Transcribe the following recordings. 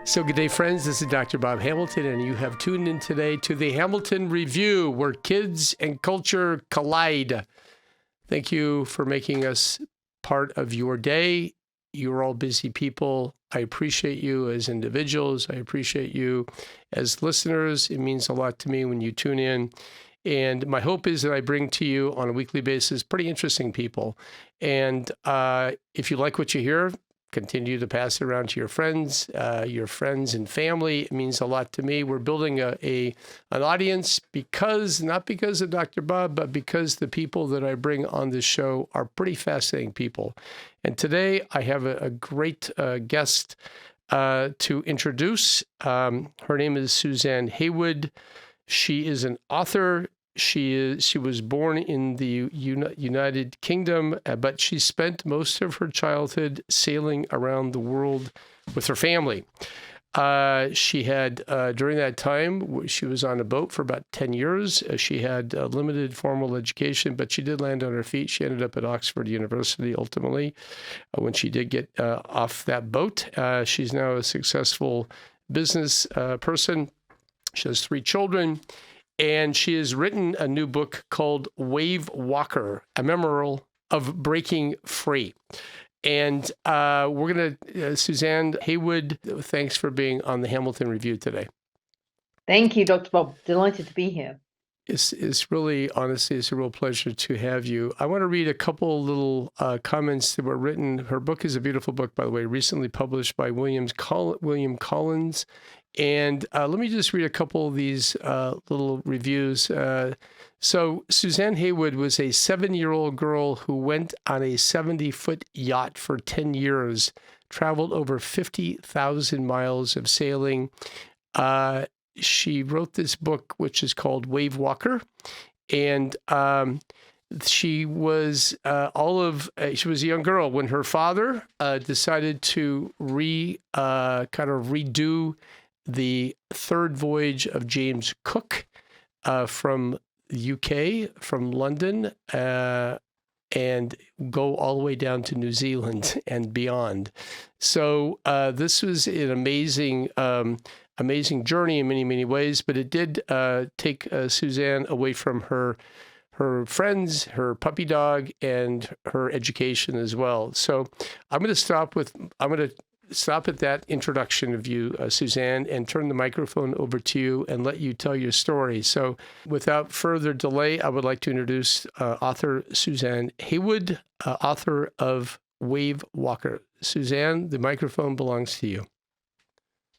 So good day, friends. This is Dr. Bob Hamilton, and you have tuned in today to the Hamilton Review, where kids and culture collide. Thank you for making us part of your day. You're all busy people. I appreciate you as individuals. I appreciate you as listeners. It means a lot to me when you tune in. And my hope is that I bring to you on a weekly basis pretty interesting people. And if you like what you hear, continue to pass it around to your friends and family. It means a lot to me. We're building an audience not because of Dr. Bob, but because the people that I bring on this show are pretty fascinating people. And today I have a great guest to introduce. Her name is Suzanne Heywood. She is an author. She was born in the United Kingdom, but she spent most of her childhood sailing around the world with her family. She had, during that time, she was on a boat for about 10 years. She had limited formal education, but she did land on her feet. She ended up at Oxford University, ultimately, when she did get off that boat. She's now a successful business person. She has 3 children. And she has written a new book called Wavewalker, a memoir of breaking free. And we're going to, Suzanne Heywood, thanks for being on the Hamilton Review today. Thank you, Dr. Bob. Delighted to be here. It's really, honestly, it's a real pleasure to have you. I want to read a couple little comments that were written. Her book is a beautiful book, by the way, recently published by William Collins. And let me just read a couple of these little reviews. So Suzanne Heywood was a 7-year-old girl who went on a 70-foot yacht for 10 years, traveled over 50,000 miles of sailing. She wrote this book, which is called Wavewalker. And she was she was a young girl when her father decided to redo the third voyage of James Cook from the UK, from London, and go all the way down to New Zealand and beyond. So this was an amazing journey in many, many ways, but it did take Suzanne away from her friends, her puppy dog, and her education as well. So I'm going to stop at that introduction of you, Suzanne, and turn the microphone over to you and let you tell your story. So without further delay, I would like to introduce author Suzanne Heywood, author of Wavewalker. Suzanne, the microphone belongs to you.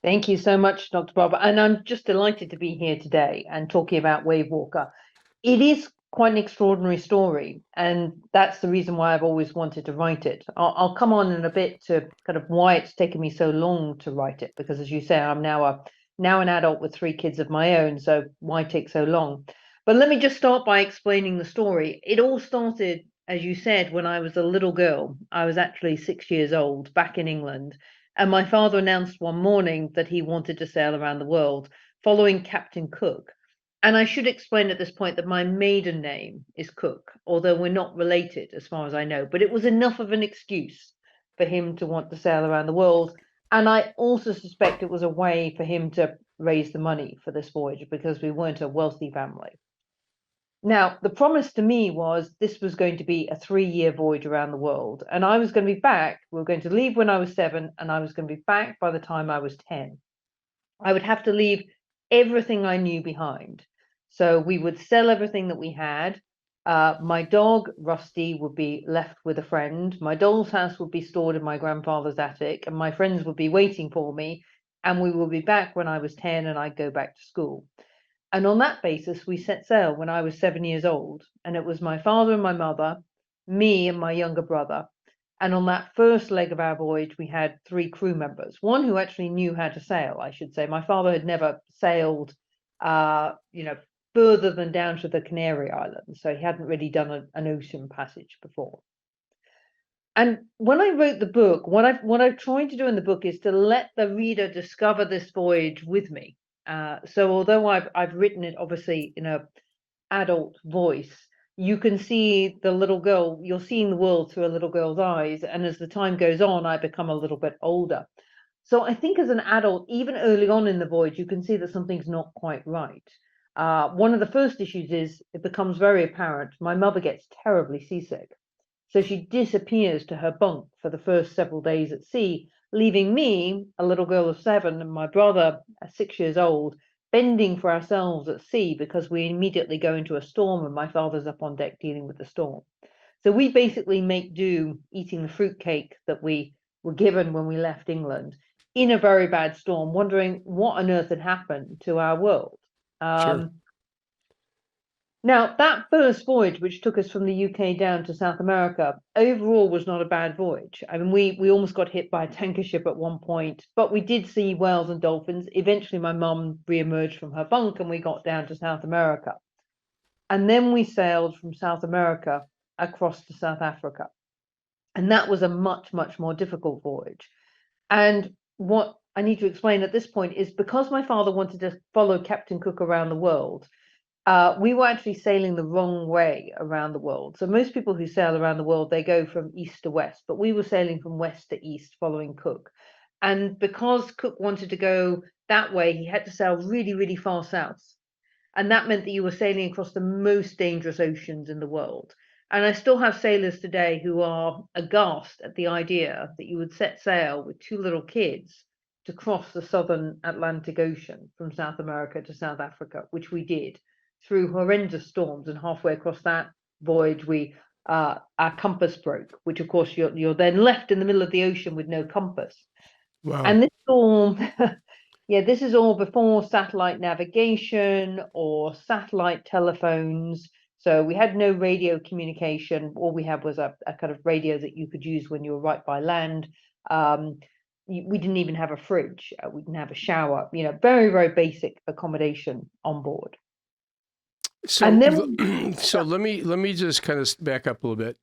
Thank you so much, Dr. Bob. And I'm just delighted to be here today and talking about Wavewalker. It is quite an extraordinary story, and that's the reason why I've always wanted to write it. I'll come on in a bit to kind of why it's taken me so long to write it, because as you say, I'm now an adult with 3 kids of my own, so why take so long? But let me just start by explaining the story. It all started, as you said, when I was a little girl. I was actually 6 years old back in England, and my father announced one morning that he wanted to sail around the world, following Captain Cook. And I should explain at this point that my maiden name is Cook, although we're not related as far as I know. But it was enough of an excuse for him to want to sail around the world. And I also suspect it was a way for him to raise the money for this voyage, because we weren't a wealthy family. Now, the promise to me was this was going to be a 3-year voyage around the world. And I was going to be back. We were going to leave when I was 7, and I was going to be back by the time I was 10. I would have to leave everything I knew behind. So we would sell everything that we had. My dog, Rusty, would be left with a friend. My doll's house would be stored in my grandfather's attic, and my friends would be waiting for me. And we would be back when I was 10, and I'd go back to school. And on that basis, we set sail when I was 7 years old. And it was my father and my mother, me and my younger brother. And on that first leg of our voyage, we had 3 crew members. One who actually knew how to sail, I should say. My father had never sailed, further than down to the Canary Islands. So he hadn't really done an ocean passage before. And when I wrote the book, what I've tried to do in the book is to let the reader discover this voyage with me. So although I've written it obviously in an adult voice, you can see the little girl, you're seeing the world through a little girl's eyes. And as the time goes on, I become a little bit older. So I think as an adult, even early on in the voyage, you can see that something's not quite right. One of the first issues is it becomes very apparent. My mother gets terribly seasick. So she disappears to her bunk for the first several days at sea, leaving me, a little girl of 7, and my brother, 6 years old, bending for ourselves at sea because we immediately go into a storm and my father's up on deck dealing with the storm. So we basically make do eating the fruitcake that we were given when we left England in a very bad storm, wondering what on earth had happened to our world. Sure. Now, that first voyage, which took us from the UK down to South America, overall was not a bad voyage. I mean, we almost got hit by a tanker ship at one point, but we did see whales and dolphins. Eventually, my mum re-emerged from her bunk and we got down to South America. And then we sailed from South America across to South Africa. And that was a much, much more difficult voyage. And what I need to explain at this point is because my father wanted to follow Captain Cook around the world, we were actually sailing the wrong way around the world. So most people who sail around the world, they go from east to west, but we were sailing from west to east following Cook. And because Cook wanted to go that way, he had to sail really, really far south. And that meant that you were sailing across the most dangerous oceans in the world. And I still have sailors today who are aghast at the idea that you would set sail with 2 little kids to cross the southern Atlantic Ocean from South America to South Africa, which we did through horrendous storms. And halfway across that voyage, our compass broke, which of course you're then left in the middle of the ocean with no compass. Wow. And this all, yeah, this is all before satellite navigation or satellite telephones. So we had no radio communication. All we had was a kind of radio that you could use when you were right by land. We didn't even have a fridge. We didn't have a shower. Very, very basic accommodation on board. So, And then, so let me just kind of back up a little bit.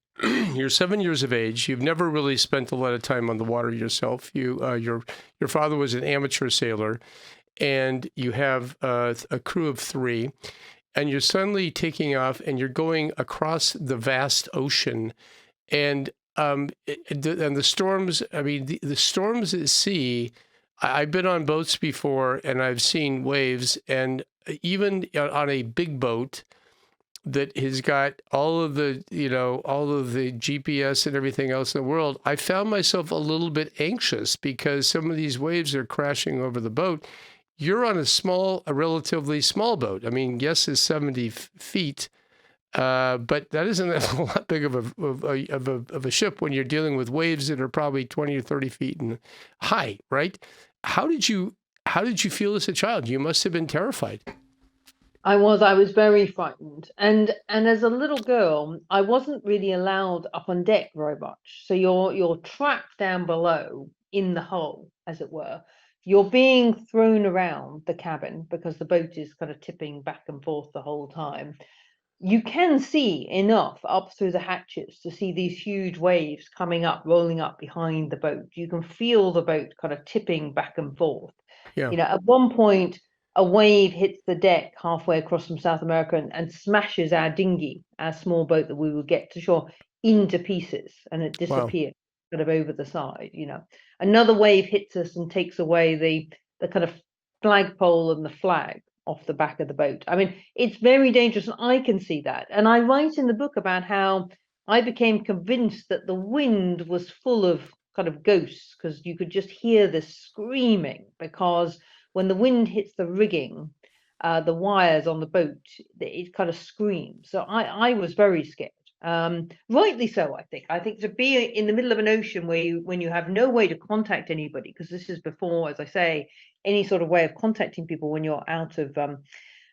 You're 7 years of age. You've never really spent a lot of time on the water yourself. Your father was an amateur sailor, and you have a crew of 3, and you're suddenly taking off, and you're going across the vast ocean, and the storms. I mean, the storms at sea. I've been on boats before, and I've seen waves, and even on a big boat that has got all of the GPS and everything else in the world, I found myself a little bit anxious because some of these waves are crashing over the boat. You're on a relatively small boat. I mean, yes, it's 70 feet, but that isn't a lot big of a ship when you're dealing with waves that are probably 20 or 30 feet and high, right? How did you feel as a child? You must have been terrified. I was very frightened. And as a little girl, I wasn't really allowed up on deck very much. So you're trapped down below in the hull, as it were. You're being thrown around the cabin because the boat is kind of tipping back and forth the whole time. You can see enough up through the hatches to see these huge waves coming up, rolling up behind the boat. You can feel the boat kind of tipping back and forth. Yeah. At one point, a wave hits the deck halfway across from South America and smashes our dinghy, our small boat that we would get to shore, into pieces, and it disappears kind of over the side. Another wave hits us and takes away the kind of flagpole and the flag off the back of the boat. I mean, it's very dangerous, and I can see that. And I write in the book about how I became convinced that the wind was full of kind of ghosts because you could just hear this screaming, because when the wind hits the rigging, the wires on the boat, it kind of screams. So I was very scared. Rightly so, I think. I think to be in the middle of an ocean when you have no way to contact anybody, because this is before, as I say, any sort of way of contacting people when you're out of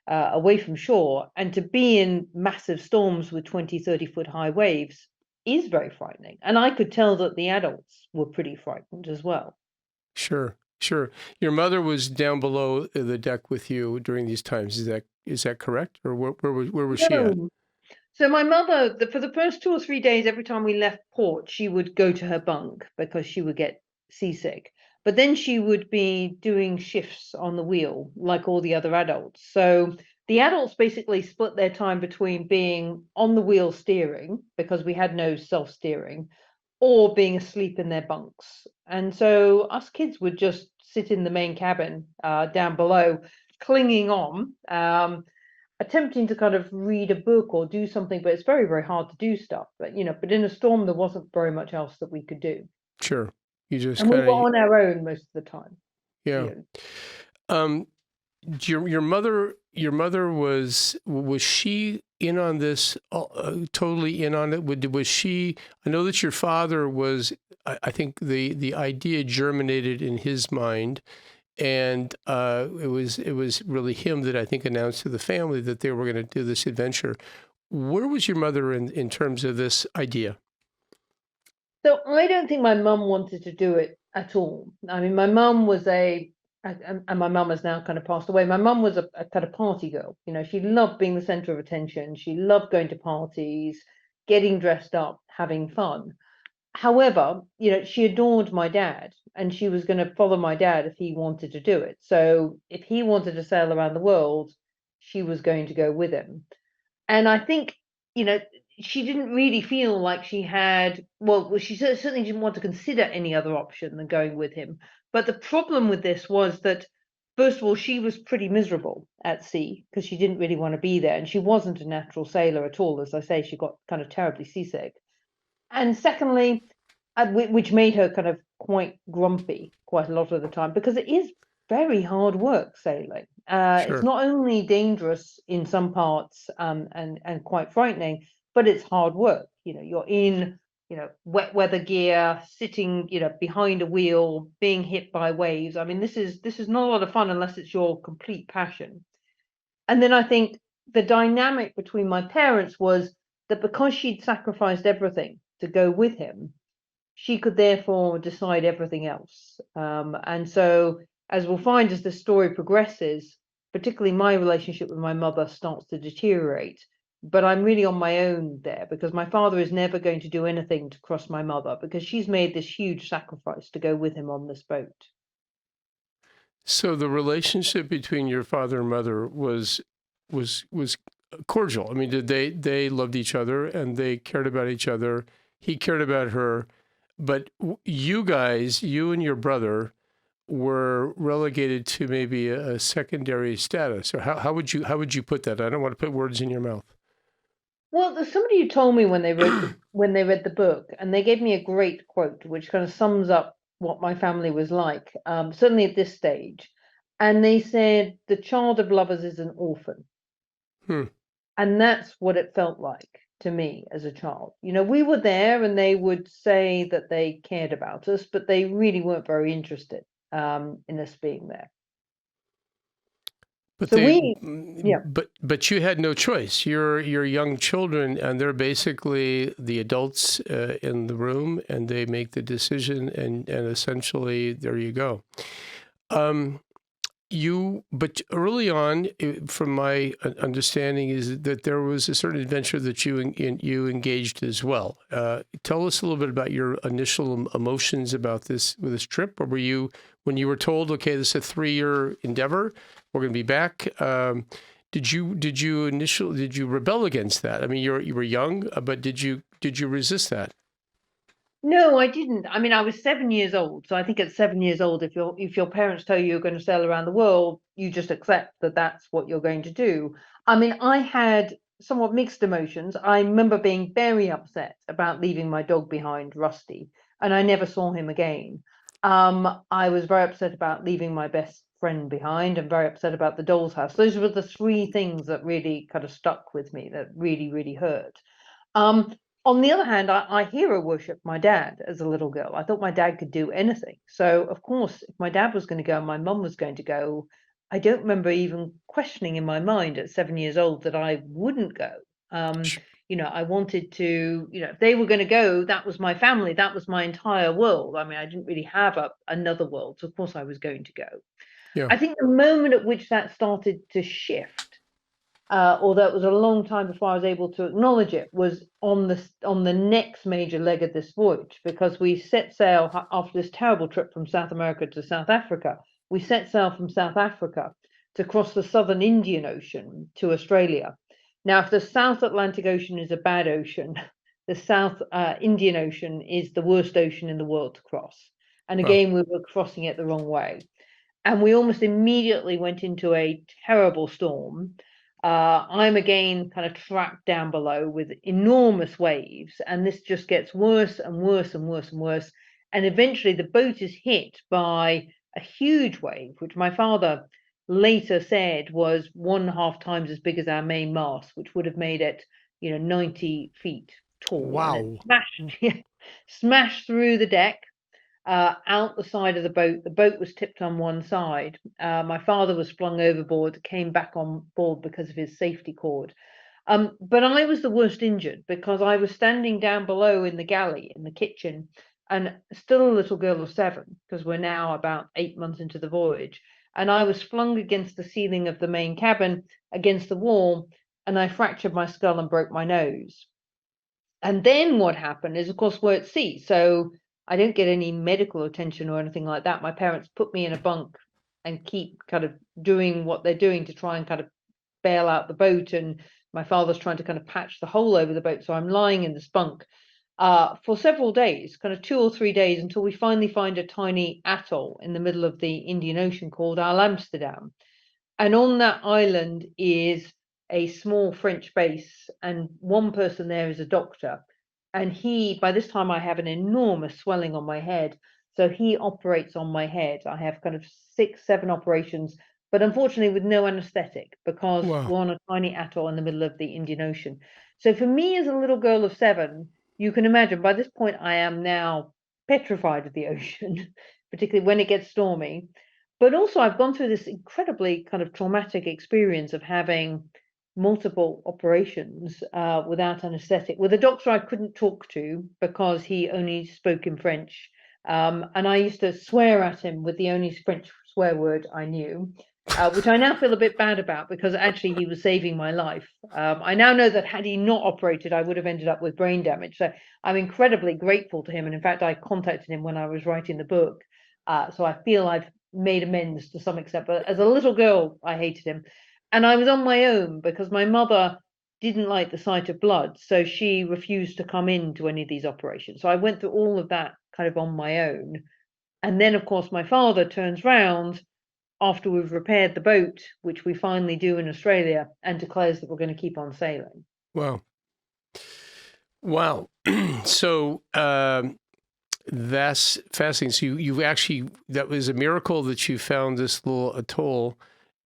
away from shore, and to be in massive storms with 20, 30-foot high waves is very frightening. And I could tell that the adults were pretty frightened as well. Sure. Your mother was down below the deck with you during these times. Is that correct? Or where was she at? So my mother, for the first 2 or 3 days, every time we left port, she would go to her bunk because she would get seasick. But then she would be doing shifts on the wheel like all the other adults. So the adults basically split their time between being on the wheel steering, because we had no self-steering, or being asleep in their bunks. And so us kids would just sit in the main cabin down below, clinging on, attempting to kind of read a book or do something, but it's very, very hard to do stuff. But, but in a storm, there wasn't very much else that we could do. Sure. You just And we kind were of, on our own most of the time. yeah. Your mother was she in on this, totally in on it? Was she? I know that your father was. I think the idea germinated in his mind, and it was really him that I think announced to the family that they were going to do this adventure. Where was your mother in terms of this idea? So I don't think my mum wanted to do it at all. I mean, my mum was and my mum has now kind of passed away. My mum was a kind of party girl. She loved being the center of attention. She loved going to parties, getting dressed up, having fun. However, she adored my dad, and she was going to follow my dad if he wanted to do it. So if he wanted to sail around the world, she was going to go with him. And I think, she didn't really feel like she had, well, she certainly didn't want to consider any other option than going with him. But the problem with this was that, first of all, she was pretty miserable at sea because she didn't really want to be there. And she wasn't a natural sailor at all. As I say, she got kind of terribly seasick. And secondly, which made her kind of quite grumpy quite a lot of the time, because it is very hard work sailing. It's Sure. not only dangerous in some parts and quite frightening, but it's hard work. You're in wet weather gear, sitting behind a wheel, being hit by waves. I mean, this is not a lot of fun unless it's your complete passion. And then I think the dynamic between my parents was that because she'd sacrificed everything to go with him, she could therefore decide everything else. And so, as we'll find as the story progresses, particularly my relationship with my mother starts to deteriorate. But I'm really on my own there because my father is never going to do anything to cross my mother because she's made this huge sacrifice to go with him on this boat. So the relationship between your father and mother was cordial. I mean, did they loved each other and they cared about each other. He cared about her, but you guys, you and your brother, were relegated to maybe a secondary status. Or how would you put that? I don't want to put words in your mouth. Well, there's somebody who told me when they read the book, and they gave me a great quote, which kind of sums up what my family was like, certainly at this stage. And they said, "The child of lovers is an orphan," and that's what it felt like to me as a child. We were there, and they would say that they cared about us, but they really weren't very interested in us being there. But So yeah. But you had no choice. You're young children, and they're basically the adults in the room, and they make the decision, and essentially there you go. But early on, from my understanding, is that there was a certain adventure that you engaged as well. Tell us a little bit about your initial emotions about this trip. Or were you, when you were told, okay, this is a 3-year endeavor, we're going to be back? Did you rebel against that? I mean, you were young, but did you resist that? No, I didn't. I mean, I was 7 years old. So I think at 7 years old, if your parents tell you you're going to sail around the world, you just accept that that's what you're going to do. I mean, I had somewhat mixed emotions. I remember being very upset about leaving my dog behind, Rusty, and I never saw him again. I was very upset about leaving my best friend behind and very upset about the doll's house. Those were the 3 things that really kind of stuck with me, that really, really hurt. On the other hand, I hero worshipped my dad as a little girl. I thought my dad could do anything. So, of course, if my dad was going to go and my mum was going to go, I don't remember even questioning in my mind at 7 years old that I wouldn't go. I wanted to, if they were going to go, that was my family. That was my entire world. I mean, I didn't really have another world. So, of course, I was going to go. Yeah. I think the moment at which that started to shift, although it was a long time before I was able to acknowledge it, was on the next major leg of this voyage, because we set sail after this terrible trip from South America to South Africa. We set sail from South Africa to cross the southern Indian Ocean to Australia. Now, if the South Atlantic Ocean is a bad ocean, the South Indian Ocean is the worst ocean in the world to cross. And Well, again, we were crossing it the wrong way. And we almost immediately went into a terrible storm. I'm again kind of trapped down below with enormous waves, and this just gets worse and worse and worse and worse. And eventually, the boat is hit by a huge wave, which my father later said was 1.5 times as big as our main mast, which would have made it, 90 feet tall. And it wow. smashed, smashed through the deck, out the side of the boat. The boat was tipped on one side. My father was flung overboard, came back on board because of his safety cord. But I was the worst injured because I was standing down below in the galley in the kitchen, and still a little girl of 7, because we're now about 8 months into the voyage. And I was flung against the ceiling of the main cabin, against the wall, and I fractured my skull and broke my nose. And then what happened is, of course, we're at sea, so I don't get any medical attention or anything like that. My parents put me in a bunk and keep kind of doing what they're doing to try and kind of bail out the boat. And my father's trying to kind of patch the hole over the boat. So I'm lying in this bunk for several days, kind of 2 or 3 days, until we finally find a tiny atoll in the middle of the Indian Ocean called Amsterdam. And on that island is a small French base, and one person there is a doctor. And by this time, I have an enormous swelling on my head. So he operates on my head. I have kind of 6, 7 operations, but unfortunately with no anesthetic, because Wow. we're on a tiny atoll in the middle of the Indian Ocean. So for me, as a little girl of 7, you can imagine by this point, I am now petrified of the ocean, particularly when it gets stormy. But also, I've gone through this incredibly kind of traumatic experience of having multiple operations without anesthetic, with a doctor I couldn't talk to because he only spoke in French. And I used to swear at him with the only French swear word I knew, which I now feel a bit bad about, because actually he was saving my life. I now know that had he not operated, I would have ended up with brain damage. So I'm incredibly grateful to him. And in fact, I contacted him when I was writing the book. So I feel I've made amends to some extent. But as a little girl, I hated him. And I was on my own because my mother didn't like the sight of blood. So she refused to come into any of these operations. So I went through all of that kind of on my own. And then, of course, my father turns round after we've repaired the boat, which we finally do in Australia, and declares that we're going to keep on sailing. Wow. Wow. So that's fascinating. So you actually, that was a miracle that you found this little atoll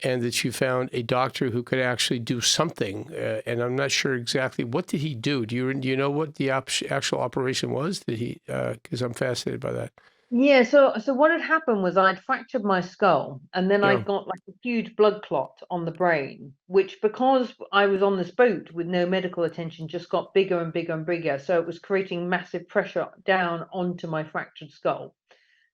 and that you found a doctor who could actually do something. And I'm not sure exactly, what did he do? Do you know what the actual operation was? Did he, because I'm fascinated by that. Yeah, so what had happened was I'd fractured my skull, and then I Yeah. got like a huge blood clot on the brain, which, because I was on this boat with no medical attention, just got bigger and bigger and bigger. So it was creating massive pressure down onto my fractured skull.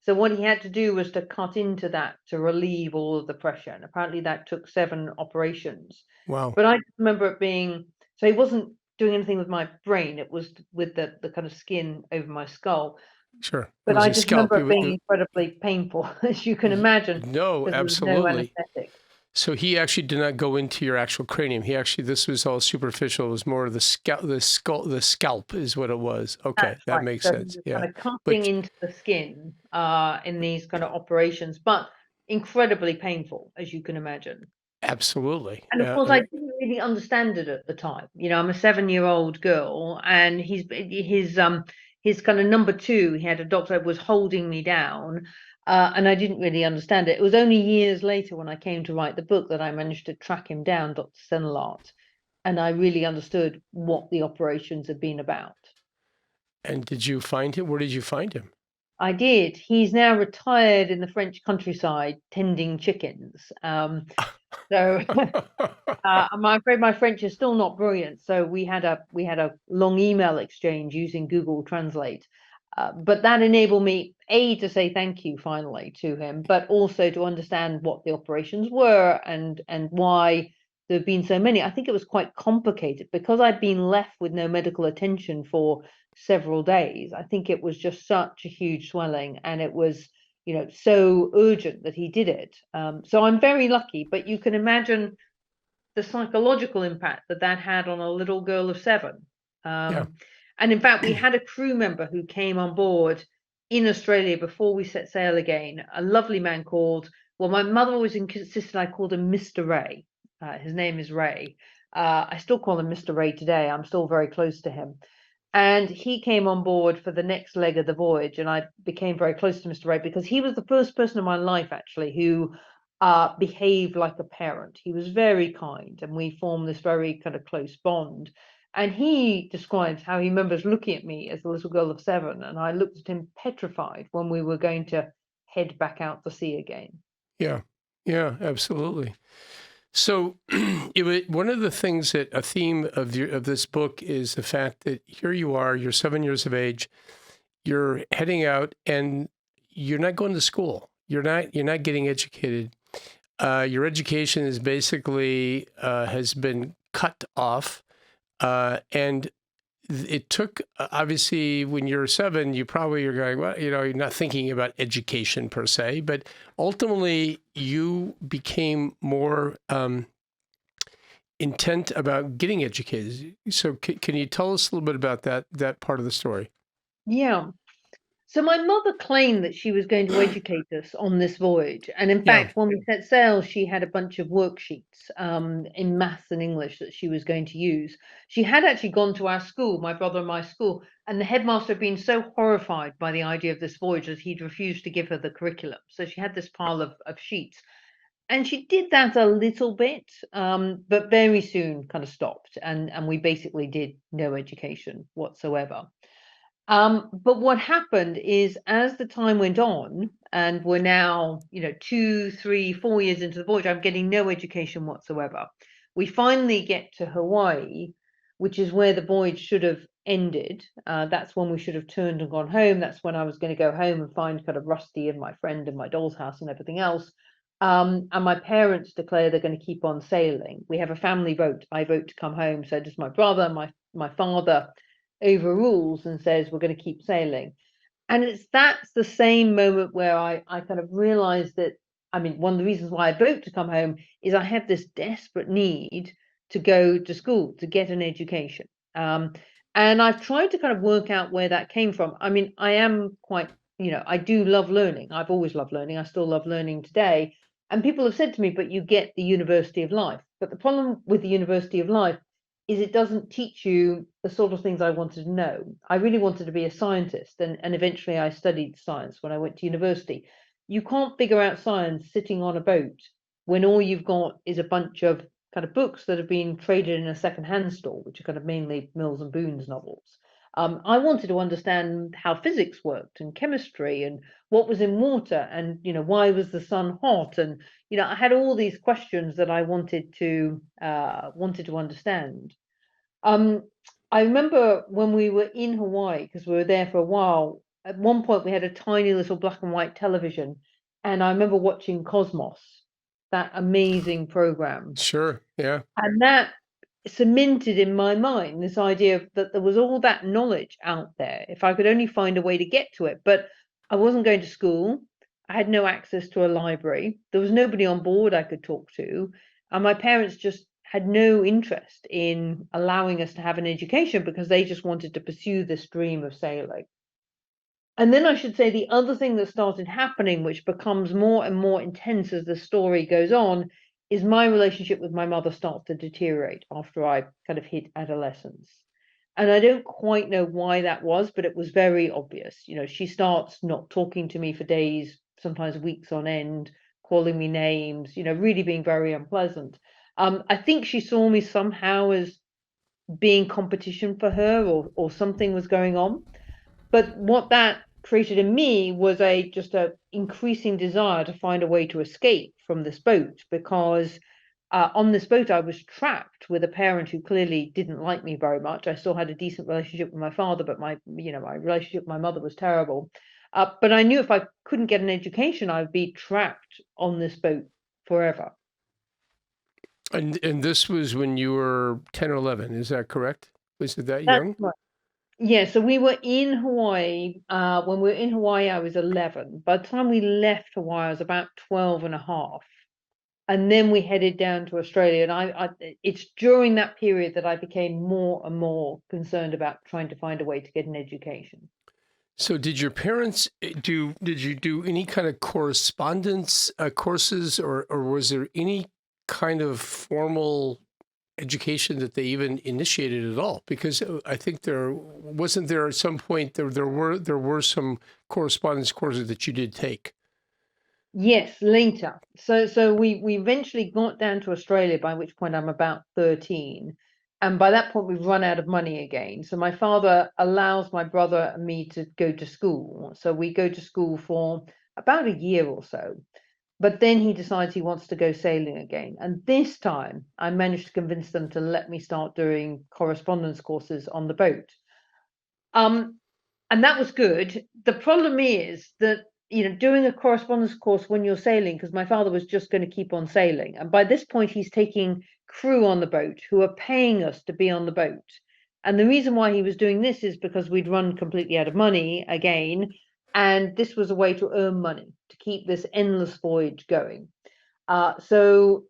So what he had to do was to cut into that to relieve all of the pressure. And apparently that took 7 operations. Wow. But I remember it being, so he wasn't doing anything with my brain, it was with the kind of skin over my skull. Sure. It But was I a just scalp. remember it being incredibly painful, as you can imagine, No, because there was no absolutely. anesthetic. So he actually did not go into your actual cranium. This was all superficial. It was more of the scalp is what it was. Okay, That's that right. makes So he sense. was Yeah. kind of cutting But into the skin in these kind of operations, but incredibly painful, as you can imagine. absolutely. And of course, I didn't really understand it at the time. I'm a 7-year-old girl, and his kind of number 2, he had a doctor that was holding me down, and I didn't really understand it. It was only years later, when I came to write the book, that I managed to track him down, Dr. Senelart, and I really understood what the operations had been about. And did you find him? Where did you find him? I did. He's now retired in the French countryside tending chickens. So I'm afraid my French is still not brilliant. So we had a long email exchange using Google Translate, but that enabled me to say thank you finally to him, but also to understand what the operations were and why there have been so many. I think it was quite complicated because I'd been left with no medical attention for several days. I think it was just such a huge swelling, and it was so urgent that he did it. So I'm very lucky, but you can imagine the psychological impact that had on a little girl of 7. Yeah. And in fact, we had a crew member who came on board in Australia before we set sail again, a lovely man called, well, my mother always insisted I called him Mr. Ray. His name is Ray. I still call him Mr. Ray today. I'm still very close to him. And he came on board for the next leg of the voyage. And I became very close to Mr. Ray because he was the first person in my life, actually, who behaved like a parent. He was very kind, and we formed this very kind of close bond. And he describes how he remembers looking at me as a little girl of 7, and I looked at him petrified when we were going to head back out to sea again. Yeah, yeah, absolutely. So, one of the things that a theme of this book is the fact that here you are, you're 7 years of age, you're heading out, and you're not going to school. You're not getting educated. Your education is basically has been cut off, and it took, obviously, when you're 7, you probably are going, well, you're not thinking about education per se, but ultimately you became more intent about getting educated. So can you tell us a little bit about that part of the story? Yeah. So my mother claimed that she was going to educate us on this voyage. And in Yeah, fact, when we set sail, she had a bunch of worksheets in maths and English that she was going to use. She had actually gone to our school, my brother and my school, and the headmaster had been so horrified by the idea of this voyage that he'd refused to give her the curriculum. So she had this pile of sheets. And she did that a little bit, but very soon kind of stopped. And we basically did no education whatsoever. But what happened is as the time went on, and we're now, 2, 3, 4 years into the voyage, I'm getting no education whatsoever. We finally get to Hawaii, which is where the voyage should have ended. That's when we should have turned and gone home. That's when I was going to go home and find kind of Rusty and my friend and my doll's house and everything else. And my parents declare they're going to keep on sailing. We have a family vote. I vote to come home. So does my brother, my father overrules and says we're going to keep sailing. And that's the same moment where I kind of realized that, I mean, one of the reasons why I vote to come home is I have this desperate need to go to school, to get an education. And I've tried to kind of work out where that came from. I mean, I am quite, I do love learning. I've always loved learning. I still love learning today. And people have said to me, but you get the University of Life. But the problem with the University of Life is it doesn't teach you the sort of things I wanted to know. I really wanted to be a scientist, and eventually I studied science when I went to university. You can't figure out science sitting on a boat when all you've got is a bunch of kind of books that have been traded in a secondhand store, which are kind of mainly Mills and Boon's novels. I wanted to understand how physics worked and chemistry and what was in water and why was the sun hot, and I had all these questions that I wanted to understand. Um, I remember when we were in Hawaii, because we were there for a while. At one point, we had a tiny little black and white television, and I remember watching Cosmos, that amazing program, sure. Yeah. and that cemented in my mind this idea that there was all that knowledge out there if I could only find a way to get to it. But I wasn't going to school. I had no access to a library. There was nobody on board I could talk to. And my parents just had no interest in allowing us to have an education because they just wanted to pursue this dream of sailing. And then I should say the other thing that started happening, which becomes more and more intense as the story goes on, is my relationship with my mother starts to deteriorate after I kind of hit adolescence. And I don't quite know why that was, but it was very obvious. She starts not talking to me for days, sometimes weeks on end, calling me names, really being very unpleasant. I think she saw me somehow as being competition for her, or something was going on. But what that created in me was just a increasing desire to find a way to escape from this boat, because on this boat I was trapped with a parent who clearly didn't like me very much. I still had a decent relationship with my father, but my relationship with my mother was terrible. But I knew if I couldn't get an education, I'd be trapped on this boat forever. And this was when you were 10 or 11, is that correct? Was it that That's young? right. Yeah, so we were in Hawaii. When we were in Hawaii, I was 11. By the time we left Hawaii, I was about 12 and a half. And then we headed down to Australia. And it's during that period that I became more and more concerned about trying to find a way to get an education. So did your parents did you do any kind of correspondence courses, or was there any kind of formal education that they even initiated at all? Because I think there at some point there were some correspondence courses that you did take. Yes, later. So we eventually got down to Australia, by which point I'm about 13. And by that point, we've run out of money again. So my father allows my brother and me to go to school. So we go to school for about a year or so. But then he decides he wants to go sailing again. And this time I managed to convince them to let me start doing correspondence courses on the boat. And that was good. The problem is that, doing a correspondence course when you're sailing, because my father was just going to keep on sailing. And by this point, he's taking crew on the boat who are paying us to be on the boat. And the reason why he was doing this is because we'd run completely out of money again. And this was a way to earn money, to keep this endless voyage going. So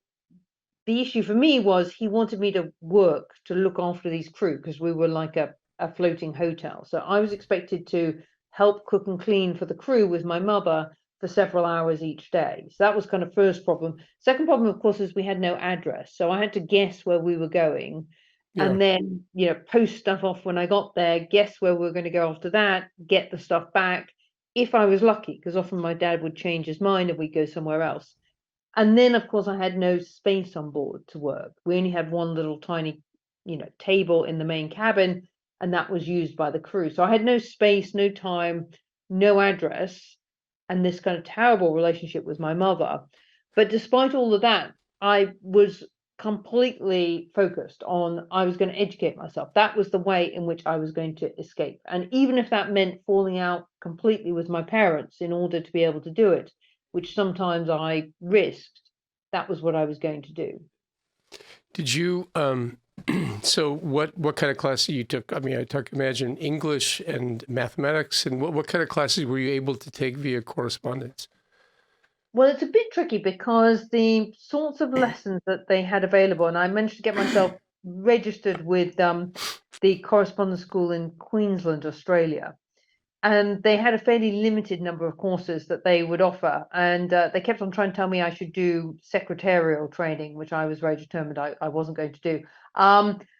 the issue for me was he wanted me to work to look after these crew, because we were like a floating hotel. So I was expected to help cook and clean for the crew with my mother for several hours each day. So that was kind of first problem. Second problem, of course, is we had no address. So I had to guess where we were going, Yeah, and then, post stuff off when I got there, guess where we were going to go after that, get the stuff back if I was lucky, because often my dad would change his mind and we'd go somewhere else. And then, of course, I had no space on board to work. We only had one little tiny, table in the main cabin, and that was used by the crew. So I had no space, no time, no address, and this kind of terrible relationship with my mother. But despite all of that, I was completely focused on I was going to educate myself. That was the way in which I was going to escape. And even if that meant falling out completely with my parents in order to be able to do it, which sometimes I risked, that was what I was going to do. did you so what kind of classes you took? I mean, imagine English and mathematics, and what kind of classes were you able to take via correspondence? Well, it's a bit tricky because the sorts of lessons that they had available, and I managed to get myself registered with the correspondence school in Queensland, Australia. And they had a fairly limited number of courses that they would offer. And they kept on trying to tell me I should do secretarial training, which I was very determined I wasn't going to do.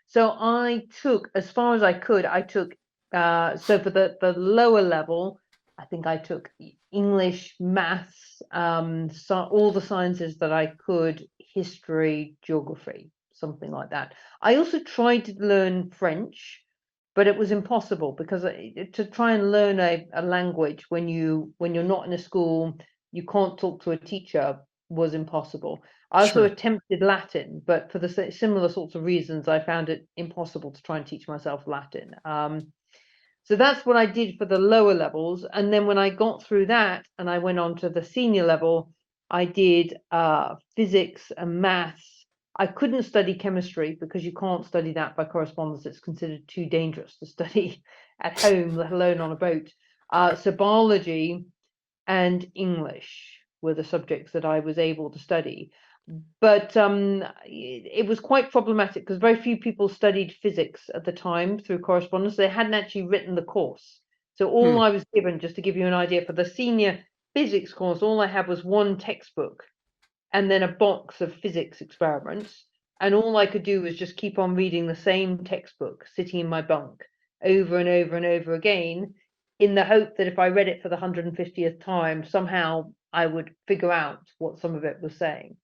So I took, as far as I could, so for the lower level, I think I took English, maths, so all the sciences that I could, history, geography, something like that. I also tried to learn French, but it was impossible because to try and learn a language when you're not in a school, you can't talk to a teacher, was impossible. I also Sure. attempted Latin, but for the similar sorts of reasons, I found it impossible to try and teach myself Latin. So that's what I did for the lower levels. And then when I got through that and I went on to the senior level, I did physics and maths. I couldn't study chemistry because you can't study that by correspondence. It's considered too dangerous to study at home, let alone on a boat. So biology and English were the subjects that I was able to study. But it was quite problematic because very few people studied physics at the time through correspondence. They hadn't actually written the course. So all I was given, just to give you an idea, for the senior physics course, all I had was one textbook and then a box of physics experiments. And all I could do was just keep on reading the same textbook, sitting in my bunk over and over and over again, in the hope that if I read it for the 150th time, somehow I would figure out what some of it was saying.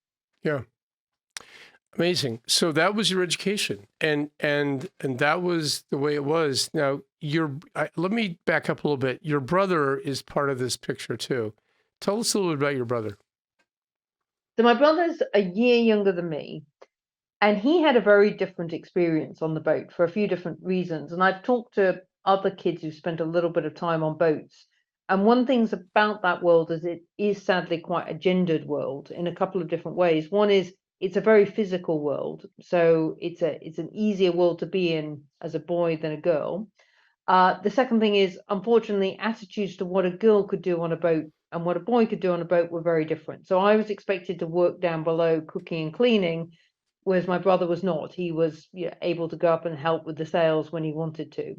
Yeah. Amazing. So that was your education, and that was the way it was. Now, let me back up a little bit. Your brother is part of this picture too. Tell us a little bit about your brother. So my brother's a year younger than me, and he had a very different experience on the boat for a few different reasons. And I've talked to other kids who spent a little bit of time on boats. And one thing about that world is it is sadly quite a gendered world in a couple of different ways. One is it's a very physical world. So it's an easier world to be in as a boy than a girl. The second thing is, unfortunately, attitudes to what a girl could do on a boat and what a boy could do on a boat were very different. So I was expected to work down below cooking and cleaning, whereas my brother was not. He was able to go up and help with the sails when he wanted to.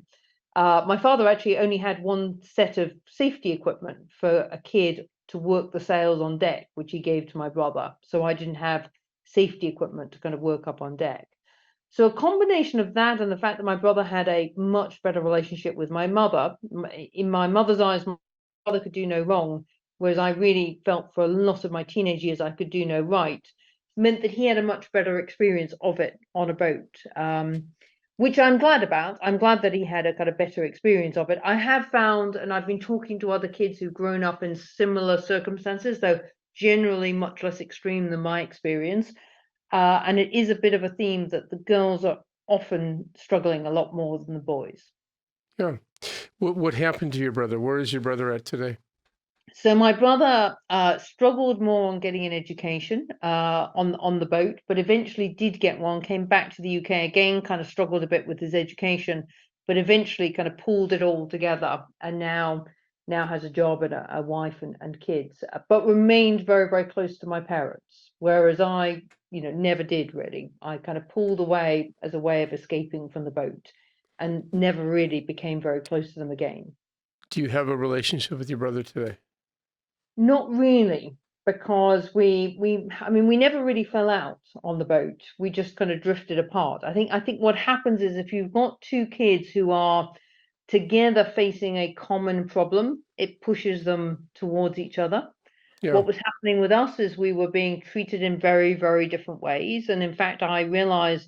My father actually only had one set of safety equipment for a kid to work the sails on deck, which he gave to my brother. So I didn't have safety equipment to kind of work up on deck. So a combination of that and the fact that my brother had a much better relationship with my mother, in my mother's eyes, my mother could do no wrong, whereas I really felt for a lot of my teenage years I could do no right, meant that he had a much better experience of it on a boat, which I'm glad about. I'm glad that he had a kind of better experience of it. I have found, and I've been talking to other kids who've grown up in similar circumstances, though generally much less extreme than my experience, and it is a bit of a theme that the girls are often struggling a lot more than the boys. Yeah. What happened to your brother? Where is your brother at today? So my brother struggled more on getting an education on the boat, but eventually did get one, came back to the UK again, kind of struggled a bit with his education, but eventually kind of pulled it all together, and now has a job and a wife and kids, but remained very, very close to my parents, whereas I, never did really. I kind of pulled away as a way of escaping from the boat and never really became very close to them again. Do you have a relationship with your brother today? Not really, because we never really fell out on the boat. We just kind of drifted apart. I think what happens is if you've got two kids who are together facing a common problem, it pushes them towards each other. Yeah. What was happening with us is we were being treated in very, very different ways. And in fact, I realized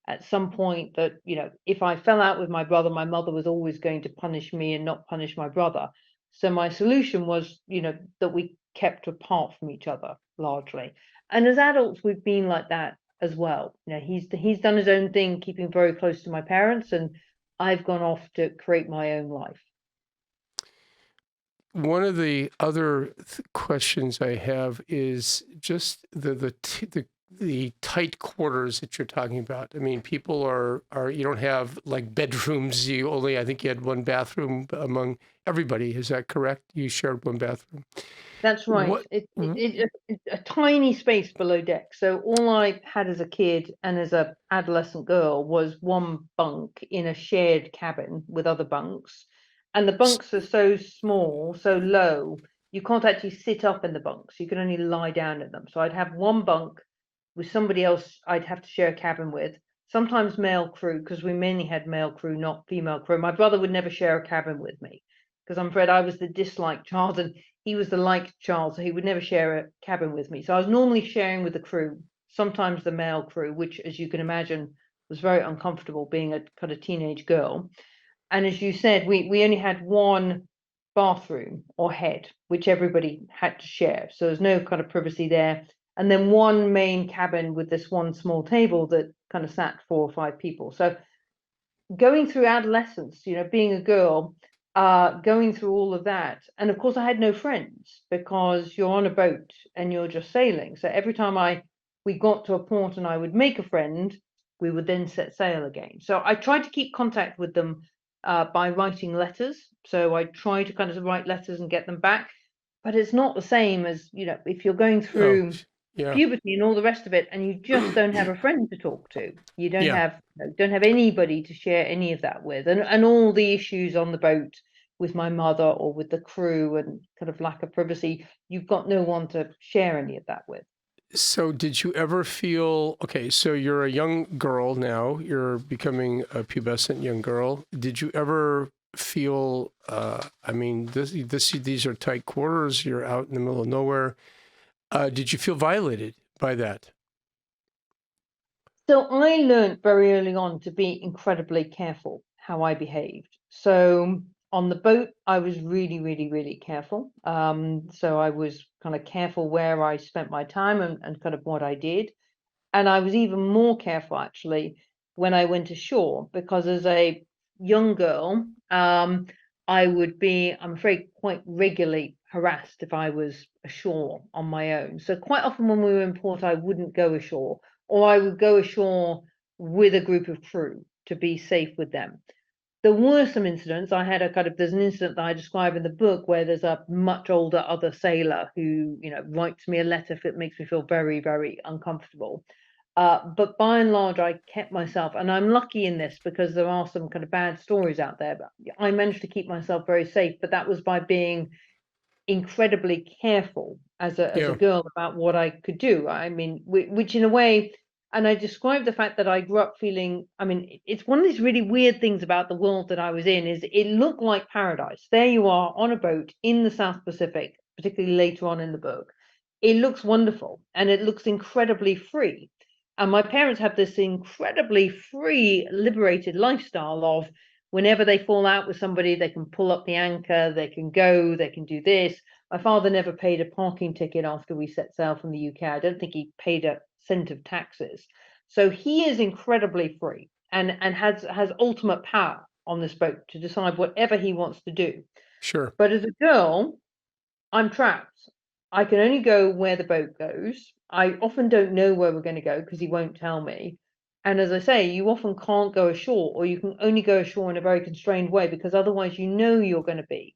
at some point that, if I fell out with my brother, my mother was always going to punish me and not punish my brother. So my solution was, that we kept apart from each other largely. And as adults, we've been like that as well. He's done his own thing, keeping very close to my parents, and I've gone off to create my own life. One of the other questions I have is just the tight quarters that you're talking about. I mean, people are you don't have like bedrooms. I think you had one bathroom among everybody. Is that correct? You shared one bathroom. That's right. What? It's a tiny space below deck. So all I had as a kid and as a adolescent girl was one bunk in a shared cabin with other bunks. And the bunks are so small, so low, you can't actually sit up in the bunks. You can only lie down in them. So I'd have one bunk with somebody else I'd have to share a cabin with, sometimes male crew, because we mainly had male crew, not female crew. My brother would never share a cabin with me because I'm afraid I was the disliked child and he was the liked child, so he would never share a cabin with me. So I was normally sharing with the crew, sometimes the male crew, which, as you can imagine, was very uncomfortable being a kind of teenage girl. And as you said, we only had one bathroom or head, which everybody had to share. So there's no kind of privacy there. And then one main cabin with this one small table that kind of sat 4 or 5 people. So going through adolescence, being a girl, going through all of that. And of course, I had no friends because you're on a boat and you're just sailing. So every time we got to a port and I would make a friend, we would then set sail again. So I tried to keep contact with them by writing letters. So I tried to kind of write letters and get them back. But it's not the same as, if you're going through puberty and all the rest of it, and you just don't have a friend to talk to. You don't have anybody to share any of that with, and all the issues on the boat with my mother or with the crew and kind of lack of privacy. You've got no one to share any of that with. So did you ever feel, okay, so you're a young girl now, you're becoming a pubescent young girl. Did you ever feel, these are tight quarters, you're out in the middle of nowhere. Did you feel violated by that? So I learned very early on to be incredibly careful how I behaved. So on the boat, I was really, really, really careful. So I was kind of careful where I spent my time and kind of what I did. And I was even more careful actually when I went ashore, because as a young girl, I would be, I'm afraid, quite regularly harassed if I was ashore on my own. So quite often when we were in port, I wouldn't go ashore, or I would go ashore with a group of crew to be safe with them. there were some incidents. There's an incident that I describe in the book where there's a much older other sailor who, writes me a letter that makes me feel very, very uncomfortable. But by and large, I kept myself, and I'm lucky in this because there are some kind of bad stories out there, but I managed to keep myself very safe. But that was by being incredibly careful as a girl about what I could do. I mean, which in a way, and I described the fact that I grew up feeling, I mean, it's one of these really weird things about the world that I was in is it looked like paradise. There you are on a boat in the South Pacific, particularly later on in the book. It looks wonderful and it looks incredibly free. And my parents have this incredibly free, liberated lifestyle of whenever they fall out with somebody, they can pull up the anchor, they can go, they can do this. My father never paid a parking ticket after we set sail from the UK. I don't think he paid a cent of taxes. So he is incredibly free and has ultimate power on this boat to decide whatever he wants to do. Sure. But as a girl, I'm trapped. I can only go where the boat goes. I often don't know where we're going to go because he won't tell me. And as I say, you often can't go ashore, or you can only go ashore in a very constrained way because otherwise you're going to be